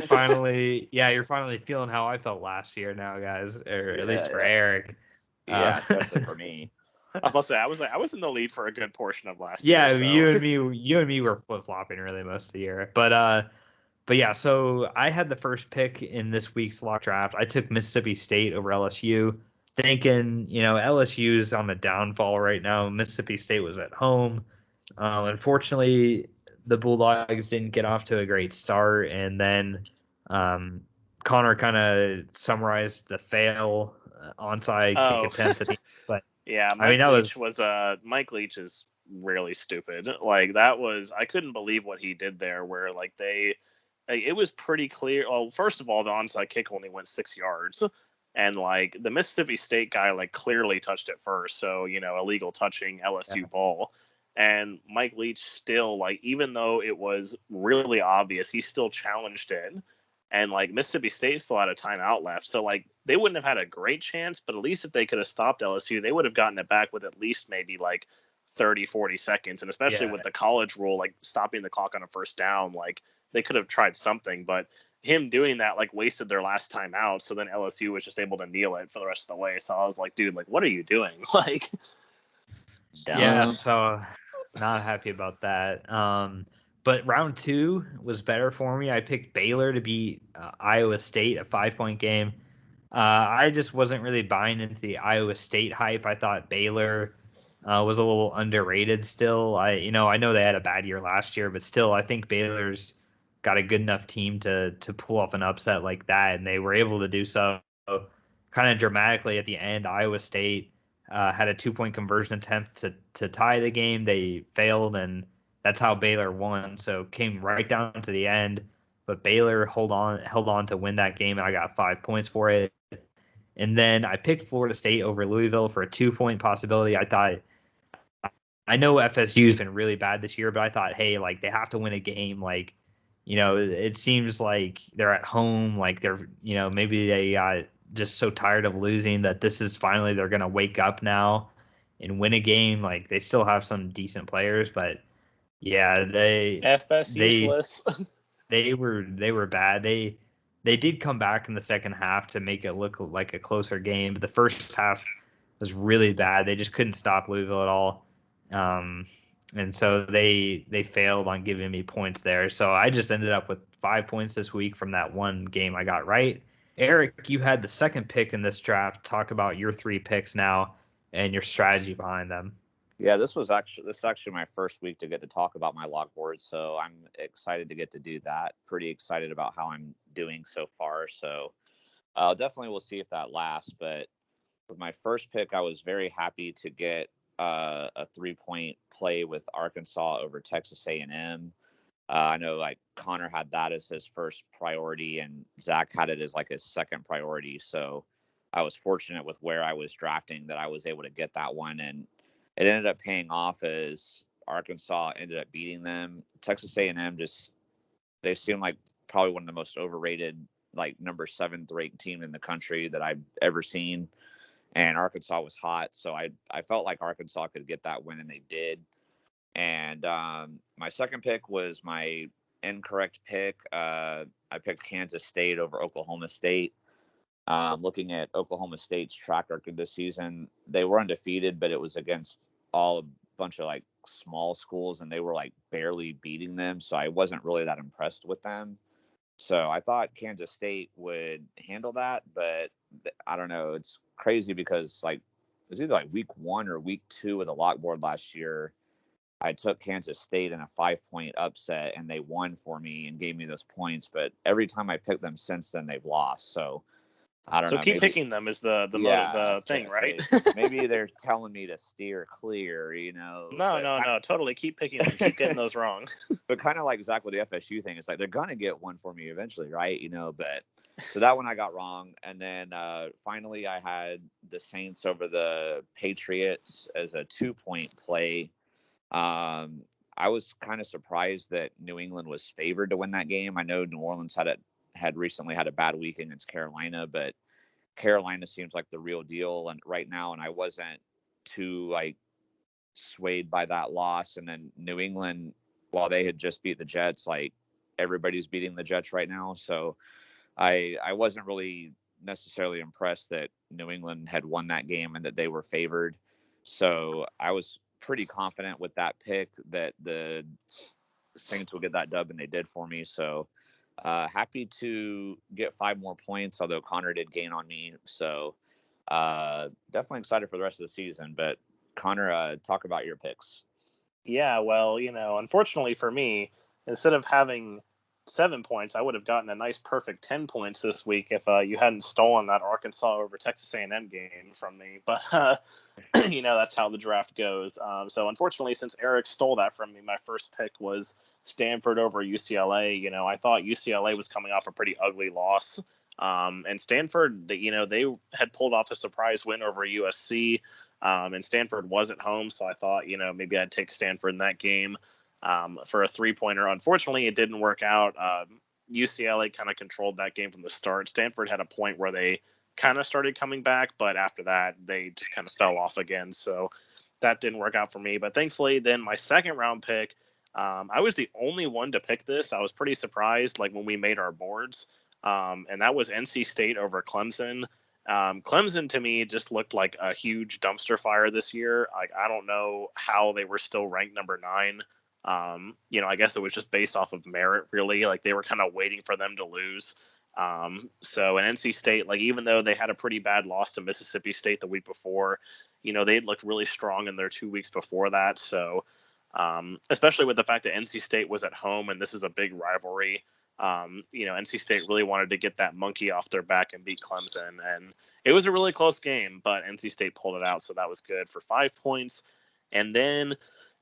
finally feeling how I felt last year now, guys, or at least for Eric. Yeah, especially for me. I must say, I was in the lead for a good portion of last year. Yeah, so. you and me were flip flopping really most of the year, but yeah. So I had the first pick in this week's mock draft. I took Mississippi State over LSU, thinking LSU's on the downfall right now. Mississippi State was at home. Unfortunately, the Bulldogs didn't get off to a great start, and then Connor kind of summarized the fail onside kick attempt at the end. But yeah, Mike Leach is really stupid. Like, I couldn't believe what he did there, where like it was pretty clear. Well, first of all, the onside kick only went 6 yards, and like the Mississippi State guy like clearly touched it first, so illegal touching LSU ball. And Mike Leach still, like, even though it was really obvious, he still challenged it. And like Mississippi State still had a timeout left, so like they wouldn't have had a great chance, but at least if they could have stopped LSU, they would have gotten it back with at least maybe like 30-40 seconds. And especially with the college rule, like stopping the clock on a first down, like they could have tried something. But him doing that like wasted their last time out, so then LSU was just able to kneel it for the rest of the way. So I was like, dude, like, what are you doing? Like, yeah, so not happy about that. But round 2 was better for me. I picked Baylor to beat Iowa State, a 5-point game. I just wasn't really buying into the Iowa State hype. I thought Baylor was a little underrated still. I know they had a bad year last year, but still, I think Baylor's got a good enough team to pull off an upset like that, and they were able to do so kind of dramatically at the end. Iowa State had a 2-point conversion attempt to tie the game. They failed, and that's how Baylor won. So came right down to the end, but Baylor held on to win that game, and I got 5 points for it. And then I picked Florida State over Louisville for a 2-point possibility. I know FSU's been really bad this year, but I thought, hey, like, they have to win a game. Like, it seems like they're at home. Like, they're, maybe they got just so tired of losing that this is finally they're going to wake up now and win a game. Like, they still have some decent players, but yeah, useless. They were bad. They did come back in the second half to make it look like a closer game, but the first half was really bad. They just couldn't stop Louisville at all. And so they failed on giving me points there. So I just ended up with 5 points this week from that one game I got right. Eric, you had the second pick in this draft. Talk about your 3 picks now and your strategy behind them. Yeah, this is actually my first week to get to talk about my lock board, so I'm excited to get to do that. Pretty excited about how I'm doing so far. So definitely we'll see if that lasts. But with my first pick, I was very happy to get a 3-point play with Arkansas over Texas A&M. I know like Connor had that as his first priority, and Zach had it as like his second priority. So I was fortunate with where I was drafting that I was able to get that one, and it ended up paying off as Arkansas ended up beating them. Texas A&M they seem like probably one of the most overrated, like number 7th ranked team in the country that I've ever seen. And Arkansas was hot, so I felt like Arkansas could get that win, and they did. And my second pick was my incorrect pick. I picked Kansas State over Oklahoma State. Looking at Oklahoma State's track record this season, they were undefeated, but it was against a bunch of like small schools, and they were like barely beating them. So I wasn't really that impressed with them. So I thought Kansas State would handle that, but I don't know. It's crazy because like it was either like week 1 or week 2 of the lock board last year. I took Kansas State in a 5-point upset, and they won for me and gave me those points. But every time I picked them since then, they've lost. So I don't know. So keep picking them is the thing, right? Maybe they're telling me to steer clear, No, totally. Keep picking them. Keep getting those wrong. But kind of like Zach with the FSU thing, it's like they're gonna get one for me eventually, right? But so that one I got wrong, and then finally I had the Saints over the Patriots as a 2-point play. I was kind of surprised that New England was favored to win that game. I know New Orleans had recently had a bad week against Carolina, but Carolina seems like the real deal and right now, and I wasn't too like swayed by that loss. And then New England, while they had just beat the Jets, like everybody's beating the Jets right now. So I wasn't really necessarily impressed that New England had won that game and that they were favored. So I was pretty confident with that pick that the Saints will get that dub, and they did for me. So happy to get 5 more points, although Connor did gain on me. So definitely excited for the rest of the season. But Connor, talk about your picks. Yeah, well, unfortunately for me, instead of having 7 points, I would have gotten a nice perfect 10 points this week if you hadn't stolen that Arkansas over Texas A&M game from me. But that's how the draft goes. So unfortunately, since Eric stole that from me, my first pick was Stanford over UCLA. I thought UCLA was coming off a pretty ugly loss. And Stanford, they had pulled off a surprise win over USC. And Stanford was at home. So I thought, maybe I'd take Stanford in that game for a 3-pointer. Unfortunately, it didn't work out. UCLA kind of controlled that game from the start. Stanford had a point where they kind of started coming back, but after that, they just kind of fell off again. So that didn't work out for me. But thankfully, then my second round pick, I was the only one to pick this. I was pretty surprised, like when we made our boards, and that was NC State over Clemson. Clemson to me just looked like a huge dumpster fire this year. I don't know how they were still ranked number 9. I guess it was just based off of merit, really. Like they were kind of waiting for them to lose. So in NC State, like even though they had a pretty bad loss to Mississippi State the week before, they had looked really strong in their 2 weeks before that. So especially with the fact that NC State was at home and this is a big rivalry, NC State really wanted to get that monkey off their back and beat Clemson. And it was a really close game, but NC State pulled it out. So that was good for 5 points. And then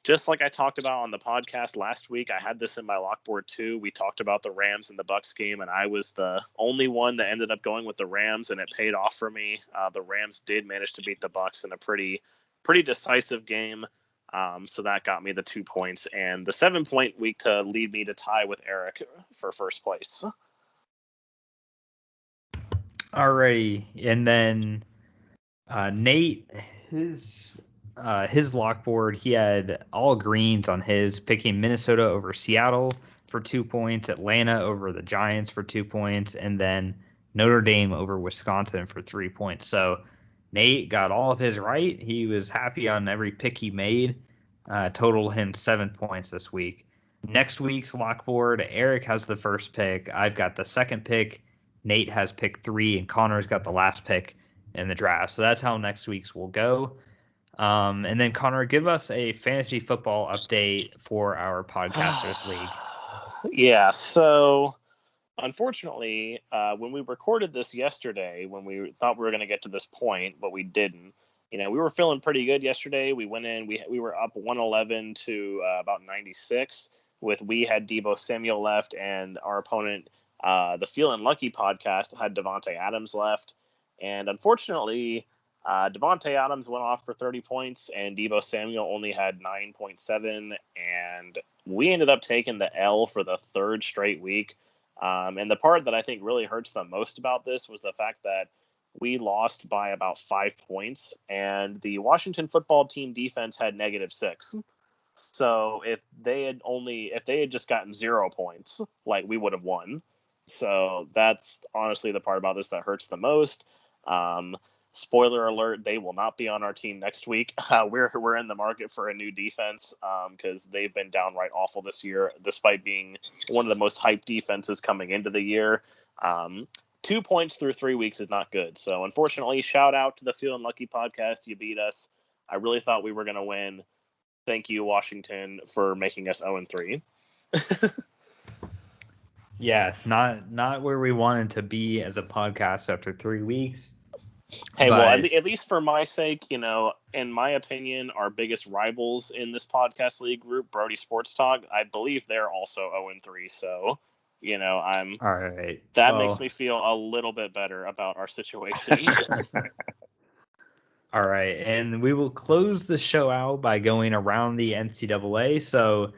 just like I talked about on the podcast last week, I had this in my lock board too. We talked about the Rams and the Bucs game, and I was the only one that ended up going with the Rams, and it paid off for me. The Rams did manage to beat the Bucs in a pretty decisive game. So that got me the 2 points and the 7-point week to lead me to tie with Eric for first place. Alrighty, and then Nate, his lock board, he had all greens on his, picking Minnesota over Seattle for 2 points, Atlanta over the Giants for 2 points, and then Notre Dame over Wisconsin for 3 points. So Nate got all of his right. He was happy on every pick he made. totaled him 7 points this week. Next week's lock board, Eric has the first pick. I've got the second pick. Nate has pick 3, and Connor's got the last pick in the draft. So that's how next week's will go. And then Connor, give us a fantasy football update for our Podcasters League. Yeah, so unfortunately, when we recorded this yesterday, when we thought we were going to get to this point, but we didn't, we were feeling pretty good yesterday. We went in, we were up 111 to about 96 we had Deebo Samuel left, and our opponent, the Feelin' Lucky podcast, had Devontae Adams left. And unfortunately, Devontae Adams went off for 30 points, and Deebo Samuel only had 9.7, and we ended up taking the L for the third straight week. And the part that I think really hurts the most about this was the fact that we lost by about 5 points, and the Washington football team defense had -6. So if they had just gotten 0 points, like, we would have won. So that's honestly the part about this that hurts the most. Spoiler alert, they will not be on our team next week. We're in the market for a new defense because they've been downright awful this year, despite being one of the most hyped defenses coming into the year. 2 points through 3 weeks is not good. So unfortunately, shout out to the Feelin' Lucky podcast. You beat us. I really thought we were going to win. Thank you, Washington, for making us 0-3. Yeah, not where we wanted to be as a podcast after 3 weeks. Hey, but... well, at least for my sake, in my opinion, our biggest rivals in this podcast league group, Brody Sports Talk, I believe they're also 0-3. So, I'm all right. That makes me feel a little bit better about our situation. All right, and we will close the show out by going around the NCAA. So,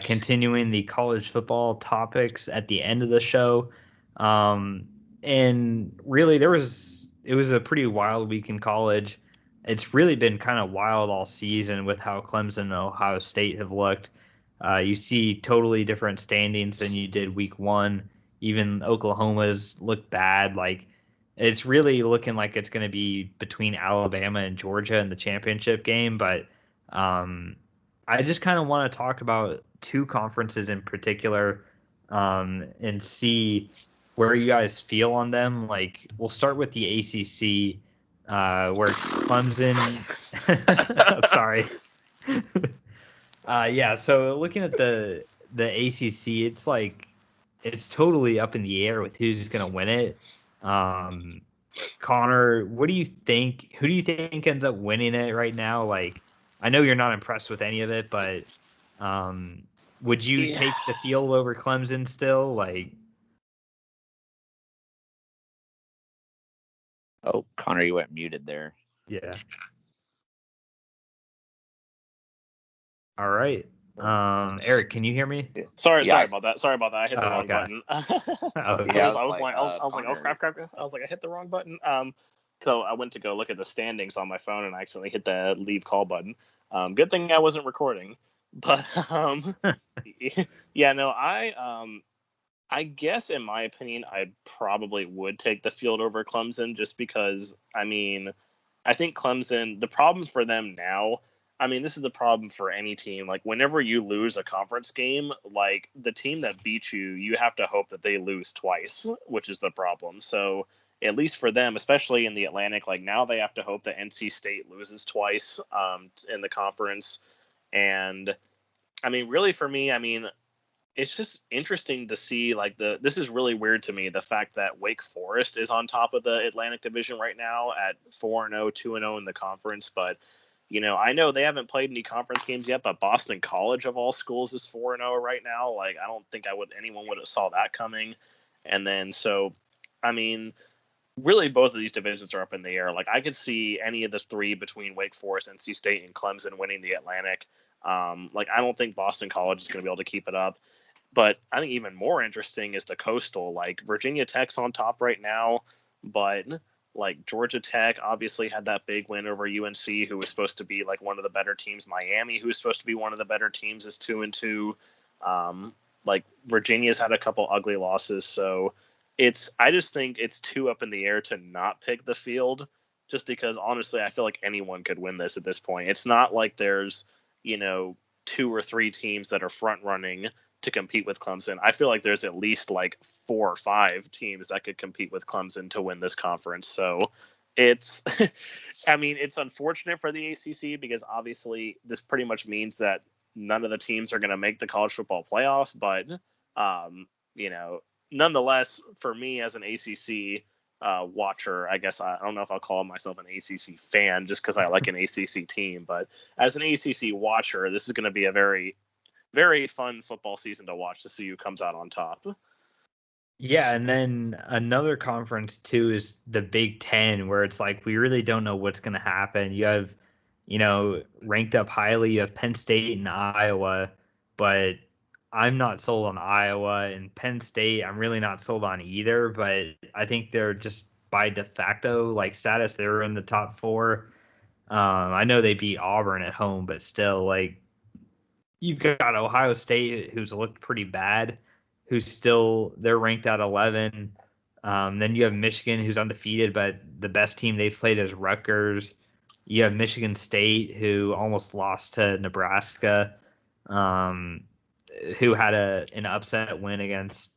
continuing the college football topics at the end of the show, and really it was a pretty wild week in college. It's really been kind of wild all season with how Clemson and Ohio State have looked. You see totally different standings than you did week 1. Even Oklahoma's looked bad. Like, it's really looking like it's going to be between Alabama and Georgia in the championship game. But I just kind of want to talk about 2 conferences in particular and see where you guys feel on them. Like, we'll start with the ACC, where Clemson. Sorry. Yeah. So looking at the ACC, it's totally up in the air with who's going to win it. Connor, what do you think? Who do you think ends up winning it right now? Like, I know you're not impressed with any of it, but would you take the field over Clemson still? Like, oh, Connor, you went muted there. Yeah. All right. Eric, can you hear me? Sorry about that. I hit the wrong button. I was like, oh crap. I was like, I hit the wrong button. So I went to go look at the standings on my phone and I accidentally hit the leave call button. Good thing I wasn't recording. But yeah, no, I guess in my opinion, I probably would take the field over Clemson just because, I think Clemson, the problem for them now, this is the problem for any team. Like, whenever you lose a conference game, like, the team that beats you, you have to hope that they lose twice, which is the problem. So, at least for them, especially in the Atlantic, like, now they have to hope that NC State loses twice in the conference. And, really for me, it's just interesting to see, like, this is really weird to me, the fact that Wake Forest is on top of the Atlantic Division right now at 4-0, 2-0 in the conference, but I know they haven't played any conference games yet, but Boston College of all schools is 4-0 right now. Like, I don't think anyone would have saw that coming. And then, so, really both of these divisions are up in the air. Like, I could see any of the 3 between Wake Forest, NC State, and Clemson winning the Atlantic. Like, I don't think Boston College is going to be able to keep it up. But I think even more interesting is the Coastal. Like, Virginia Tech's on top right now, but like, Georgia Tech obviously had that big win over UNC, who was supposed to be like one of the better teams. Miami, who was supposed to be one of the better teams, is 2-2. Like, Virginia's had a couple ugly losses, so I just think it's too up in the air to not pick the field, just because honestly I feel like anyone could win this at this point. It's not like there's 2 or 3 teams that are front running to compete with Clemson. I feel like there's at least like 4 or 5 teams that could compete with Clemson to win this conference. So it's, it's unfortunate for the ACC because obviously this pretty much means that none of the teams are going to make the college football playoff. But, nonetheless, for me as an ACC watcher, I guess I don't know if I'll call myself an ACC fan just because I like an ACC team. But as an ACC watcher, this is going to be a very, very fun football season to watch to see who comes out on top. Yeah, and then another conference too is the Big Ten, where it's like we really don't know what's going to happen. You have, ranked up highly, you have Penn State and Iowa, but I'm not sold on Iowa and Penn State. I'm really not sold on either, but I think they're just by de facto like status. They're in the top 4. I know they beat Auburn at home, but still, like you've got Ohio State, who's looked pretty bad, they're ranked at 11. Then you have Michigan, who's undefeated, but the best team they've played is Rutgers. You have Michigan State, who almost lost to Nebraska, who had an upset win against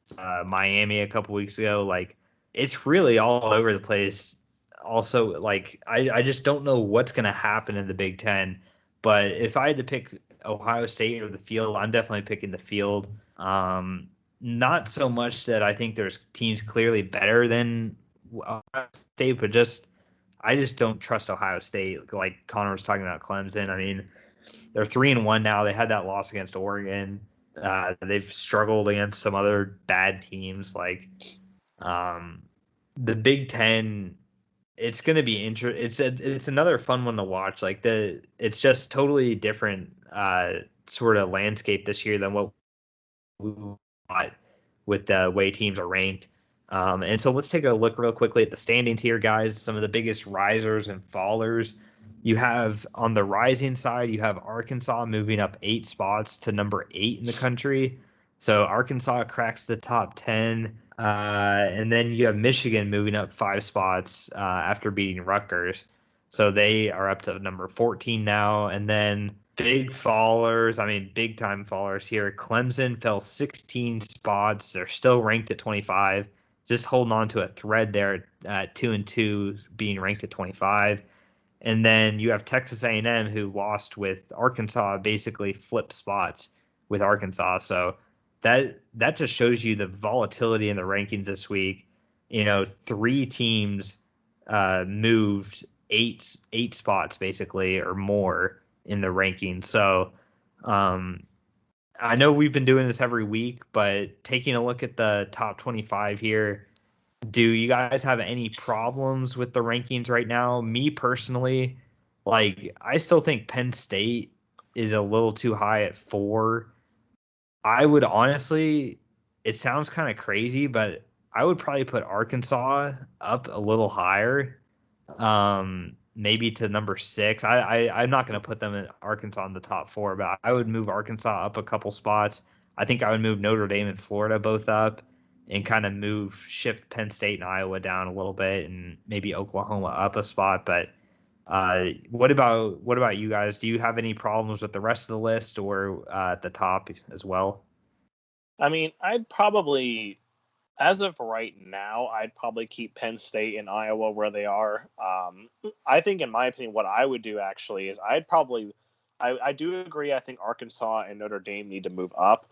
Miami a couple weeks ago. Like, it's really all over the place. Also, like, I just don't know what's going to happen in the Big Ten. But if I had to pick Ohio State or the field, I'm definitely picking the field. Not so much that I think there's teams clearly better than Ohio State, but I just don't trust Ohio State. Like Connor was talking about Clemson. I mean, they're 3-1 now. They had that loss against Oregon. They've struggled against some other bad teams. Like the Big Ten, it's going to be interesting. It's another fun one to watch. Like it's just totally different sort of landscape this year than what we thought with the way teams are ranked. And so let's take a look real quickly at the standings here, guys. Some of the biggest risers and fallers. You have on the rising side, you have Arkansas moving up 8 spots to number 8 in the country. So Arkansas cracks the top 10. And then you have Michigan moving up 5 spots after beating Rutgers. So they are up to number 14 now. And then big time fallers here. Clemson fell 16 spots. They're still ranked at 25. Just holding on to a thread there at 2-2, being ranked at 25. And then you have Texas A&M, who lost with Arkansas, basically flipped spots with Arkansas. So that just shows you the volatility in the rankings this week. 3 teams moved eight spots basically or more in the rankings. So I know we've been doing this every week, but taking a look at the top 25 here, do you guys have any problems with the rankings right now? Me personally, like I still think Penn State is a little too high at 4. I would honestly, it sounds kind of crazy, but I would probably put Arkansas up a little higher, maybe to number 6. I'm not going to put them in Arkansas in the top 4, but I would move Arkansas up a couple spots. I think I would move Notre Dame and Florida both up, and kind of shift Penn State and Iowa down a little bit, and maybe Oklahoma up a spot. But what about you guys? Do you have any problems with the rest of the list or at the top as well? I mean, I'd probably, as of right now, I'd probably keep Penn State and Iowa where they are. I think, in my opinion, what I would do actually is I do agree. I think Arkansas and Notre Dame need to move up.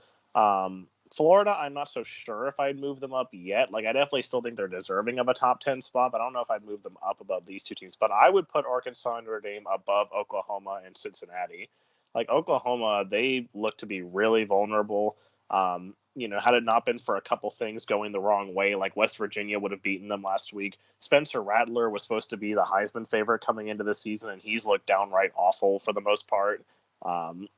Florida, I'm not so sure if I'd move them up yet. Like, I definitely still think they're deserving of a top 10 spot, but I don't know if I'd move them up above these 2 teams. But I would put Arkansas and Notre Dame above Oklahoma and Cincinnati. Like, Oklahoma, they look to be really vulnerable. Had it not been for a couple things going the wrong way, like West Virginia would have beaten them last week. Spencer Rattler was supposed to be the Heisman favorite coming into the season, and he's looked downright awful for the most part.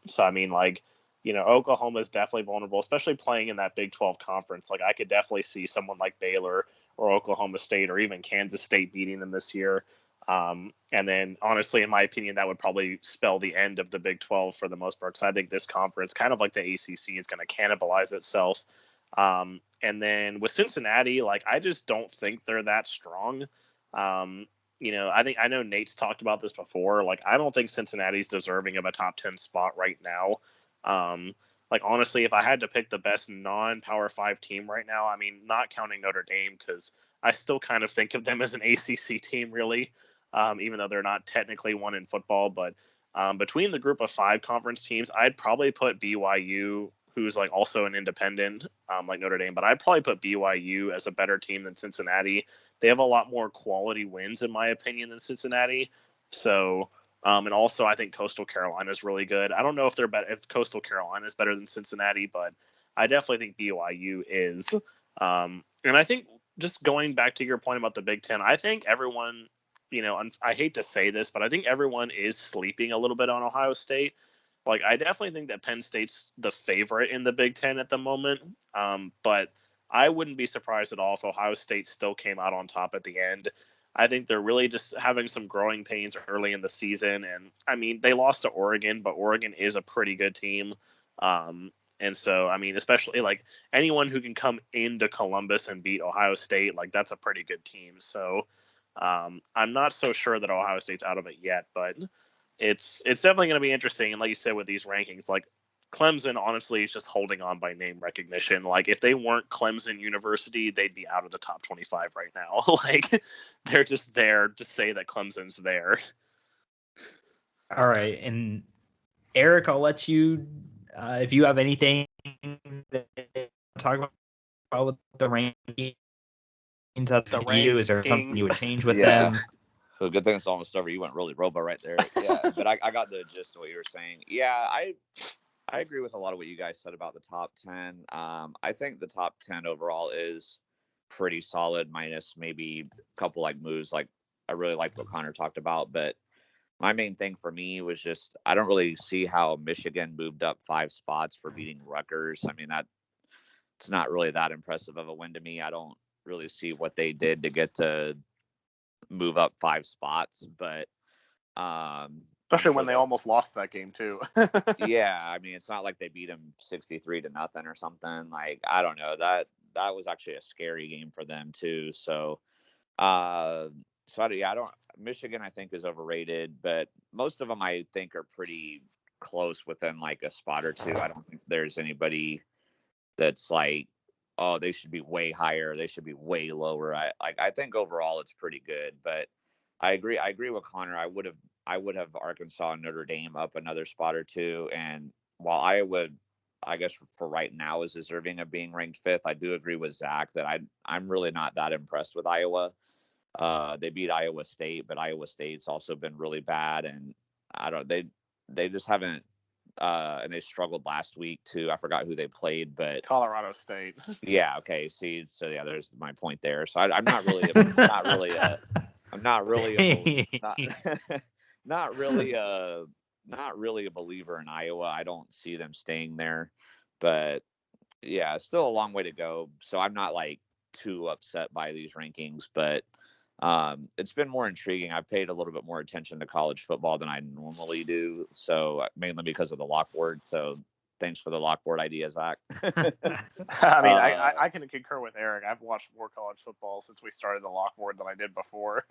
So, I mean, like, Oklahoma is definitely vulnerable, especially playing in that Big 12 conference. Like, I could definitely see someone like Baylor or Oklahoma State or even Kansas State beating them this year. And then, honestly, in my opinion, that would probably spell the end of the Big 12 for the most part, because I think this conference, kind of like the ACC, is going to cannibalize itself. And then with Cincinnati, like, I just don't think they're that strong. I know Nate's talked about this before. Like, I don't think Cincinnati's deserving of a top 10 spot right now. Like, honestly, if I had to pick the best non-Power 5 team right now, I mean, not counting Notre Dame, because I still kind of think of them as an ACC team, really, even though they're not technically one in football. But between the group of 5 conference teams, I'd probably put BYU, who's like also an independent, like Notre Dame, but I'd probably put BYU as a better team than Cincinnati. They have a lot more quality wins, in my opinion, than Cincinnati. So, and also I think Coastal Carolina is really good. I don't know if if Coastal Carolina is better than Cincinnati, but I definitely think BYU is. And I think, just going back to your point about the Big Ten, I think everyone, I hate to say this, but I think everyone is sleeping a little bit on Ohio State. Like, I definitely think that Penn State's the favorite in the Big Ten at the moment. But I wouldn't be surprised at all if Ohio State still came out on top at the end. I think they're really just having some growing pains early in the season. And, I mean, they lost to Oregon, but Oregon is a pretty good team. And so, I mean, especially, like, anyone who can come into Columbus and beat Ohio State, like, that's a pretty good team. So I'm not so sure that Ohio State's out of it yet, but it's definitely going to be interesting. And like you said, with these rankings, like, Clemson, honestly, is just holding on by name recognition. Like, if they weren't Clemson University, they'd be out of the top 25 right now. Like, they're just there to say that Clemson's there. All right. And Eric, I'll let you, if you have anything to talk about with the rankings, that's up to you. Is there something you would change with them? So good thing it's almost over. You went really robo right there. Yeah, but I got the gist of what you were saying. Yeah, I agree with a lot of what you guys said about the top 10. I think the top 10 overall is pretty solid, minus maybe a couple like moves. Like, I really liked what Connor talked about, but my main thing for me was just I don't really see how Michigan moved up 5 spots for beating Rutgers. I mean, it's not really that impressive of a win to me. I don't really see what they did to get to move up 5 spots, but especially when they almost lost that game too. Yeah, I mean, it's not like they beat them 63-0 or something. Like, I don't know, that was actually a scary game for them too. So Michigan I think is overrated, but most of them I think are pretty close within like a spot or two. I don't think there's anybody that's like, oh, they should be way higher, they should be way lower. I think overall it's pretty good, but I agree with Connor. I would have Arkansas and Notre Dame up another spot or two. And while Iowa, I guess for right now, is deserving of being ranked 5th, I do agree with Zach that I'm really not that impressed with Iowa. They beat Iowa State, but Iowa State's also been really bad, and they just haven't. And they struggled last week too. I forgot who they played, but Colorado State. Yeah. Okay. See. So yeah, there's my point there. So I'm not really not really a believer in Iowa. I don't see them staying there, but yeah, still a long way to go. So I'm not like too upset by these rankings, but it's been more intriguing. I've paid a little bit more attention to college football than I normally do. So mainly because of the lockboard. So thanks for the lockboard idea, Zach. I mean, I can concur with Eric. I've watched more college football since we started the lockboard than I did before.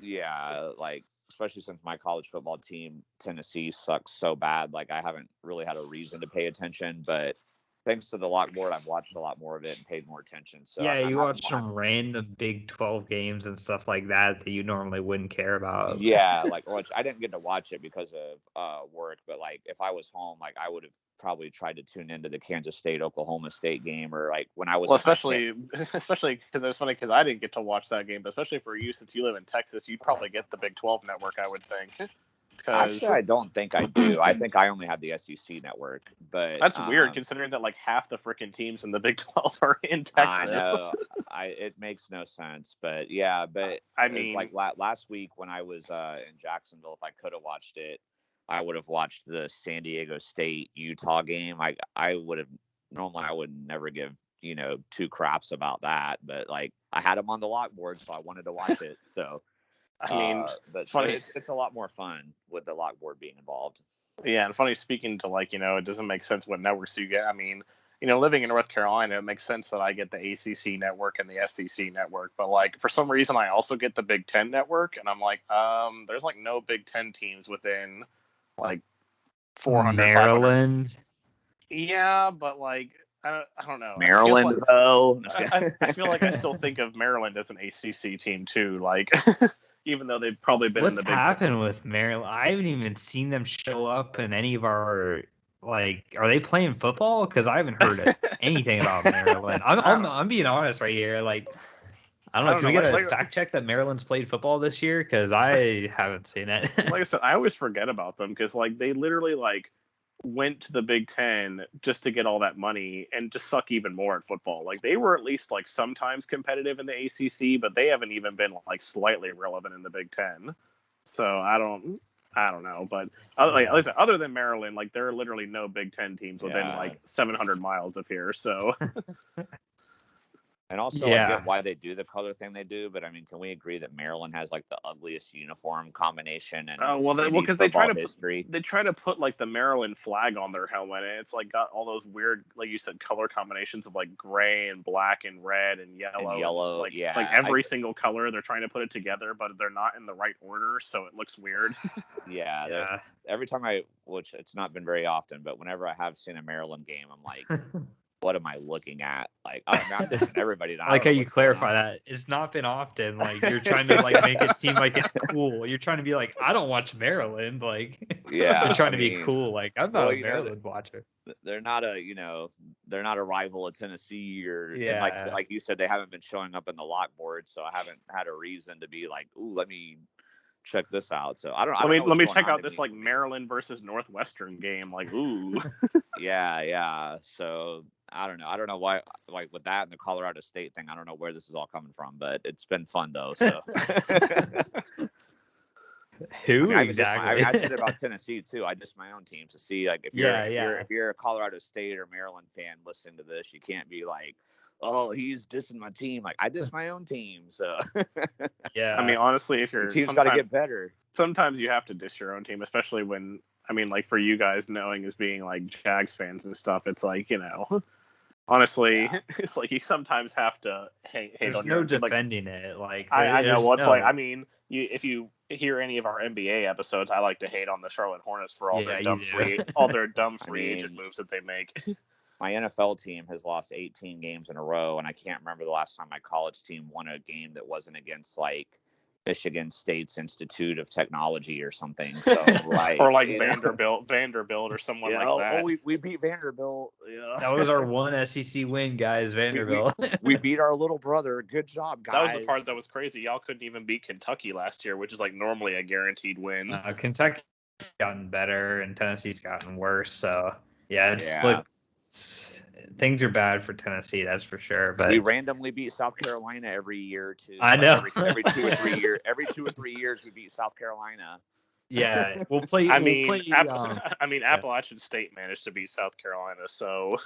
Yeah, like especially since my college football team, Tennessee, sucks so bad. Like, I haven't really had a reason to pay attention, but thanks to the lockboard, I've watched a lot more of it and paid more attention. So yeah, you watch some random Big 12 games and stuff like that you normally wouldn't care about. Yeah, like, which I didn't get to watch it because of work, but like if I was home, like I would have probably tried to tune into the Kansas State Oklahoma State game, or like when I was especially because it was funny because I didn't get to watch that game, but especially for you, since you live in Texas, you'd probably get the Big 12 network, I would think. Actually, I don't think I do. I think I only have the SEC network, but that's weird considering that like half the freaking teams in the Big 12 are in Texas. I know. It makes no sense, but yeah, but I mean, like last week when I was in Jacksonville, if I could have watched it, I would have watched the San Diego State Utah game. I would have normally I would never give 2 craps about that, but like I had them on the lockboard, so I wanted to watch it. So. I mean, but funny. It's a lot more fun with the lockboard being involved. Yeah, and funny, speaking to like, it doesn't make sense what networks you get. I mean, living in North Carolina, it makes sense that I get the ACC network and the SEC network. But like for some reason, I also get the Big Ten network, and I'm like, there's like no Big Ten teams within like 400 Maryland. 500. Yeah, but like I don't know. Maryland, though. I feel like I still think of Maryland as an ACC team too. Like, even though they've probably been in the Big Ten. What's happened with Maryland? I haven't even seen them show up in any of our are they playing football? Because I haven't heard anything about Maryland. I'm being honest right here. Like, I don't know. Can we get a fact check that Maryland's played football this year? Because I haven't seen it. Like I said, I always forget about them because like they literally like went to the Big Ten just to get all that money and just suck even more at football. Like they were at least like sometimes competitive in the ACC, but they haven't even been like slightly relevant in the Big Ten. So I don't know, but other than Maryland, like there are literally no Big Ten teams within like 700 miles of here. So. And also, I get why they do the color thing they do, but I mean, can we agree that Maryland has like the ugliest uniform combination? And because they try to put like the Maryland flag on their helmet, and it's like got all those weird, like you said, color combinations of like gray and black and red and yellow. Like every single color, they're trying to put it together, but they're not in the right order, so it looks weird. Yeah. Every time which it's not been very often, but whenever I have seen a Maryland game, I'm like. What am I looking at? Like, I'm dissing everybody. I like how you clarify that. It's not been often. Like, you're trying to like make it seem like it's cool. You're trying to be like, I don't watch Maryland. Like, you're trying to be cool. Like, I'm not a Maryland watcher. They're not a rival of Tennessee and like you said, they haven't been showing up in the lock board, so I haven't had a reason to be like, ooh, let me check this out. So let me check out this like Maryland versus Northwestern game. Like, ooh. Yeah. So I don't know why, like with that and the Colorado State thing, I don't know where this is all coming from, but it's been fun though. So exactly? I said it about Tennessee too. I diss my own team to see like if you're a Colorado State or Maryland fan listening to this, you can't be like, oh, he's dissing my team. Like I diss my own team. So yeah. I mean, honestly, if your team's got to get better, sometimes you have to diss your own team, especially when like for you guys knowing as being like Jags fans and stuff, it's like honestly, it's like you sometimes have to hate on your team. Defending it. Like I know what's like. I mean, if you hear any of our NBA episodes, I like to hate on the Charlotte Hornets for all their dumb free agent moves that they make. My NFL team has lost 18 games in a row, and I can't remember the last time my college team won a game that wasn't against like Michigan State's Institute of Technology or something. So like or like Vanderbilt or someone like that. Oh, we beat Vanderbilt. Yeah. That was our one SEC win, guys. Vanderbilt. We beat our little brother. Good job, guys. That was the part that was crazy. Y'all couldn't even beat Kentucky last year, which is like normally a guaranteed win. Kentucky's gotten better and Tennessee's gotten worse. So things are bad for Tennessee, that's for sure. But we randomly beat South Carolina every year too. I know. Every 2 or 3 years. Every 2 or 3 years, we beat South Carolina. Yeah, we'll play. Appalachian State managed to beat South Carolina, so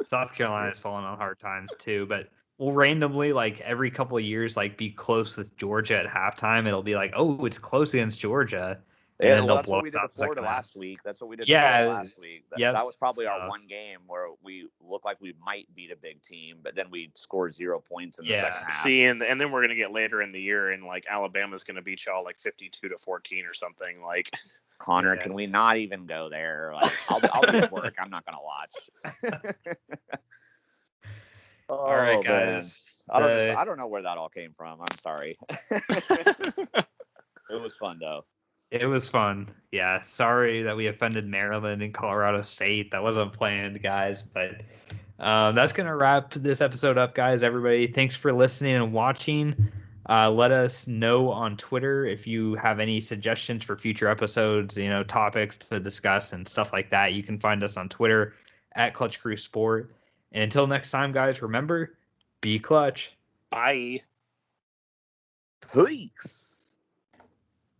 South Carolina's fallen on hard times too. But we'll randomly, like every couple of years, like be close with Georgia at halftime. It'll be like, oh, it's close against Georgia. Yeah, that's what we did to Florida last week. That's what we did to Florida last week. That was probably our one game where we looked like we might beat a big team, but then we scored 0 points in the second half. See, and then we're going to get later in the year, and like Alabama's going to beat y'all like 52-14 or something. Like, Connor, can we not even go there? Like, I'll be at work. I'm not going to watch. All right, guys. I don't know where that all came from. I'm sorry. It was fun though. It was fun. Yeah. Sorry that we offended Maryland and Colorado State. That wasn't planned, guys. But that's going to wrap this episode up, guys. Everybody, thanks for listening and watching. Let us know on Twitter if you have any suggestions for future episodes, topics to discuss and stuff like that. You can find us on Twitter at clutchcrewsport. And until next time, guys, remember, be clutch. Bye. Peace.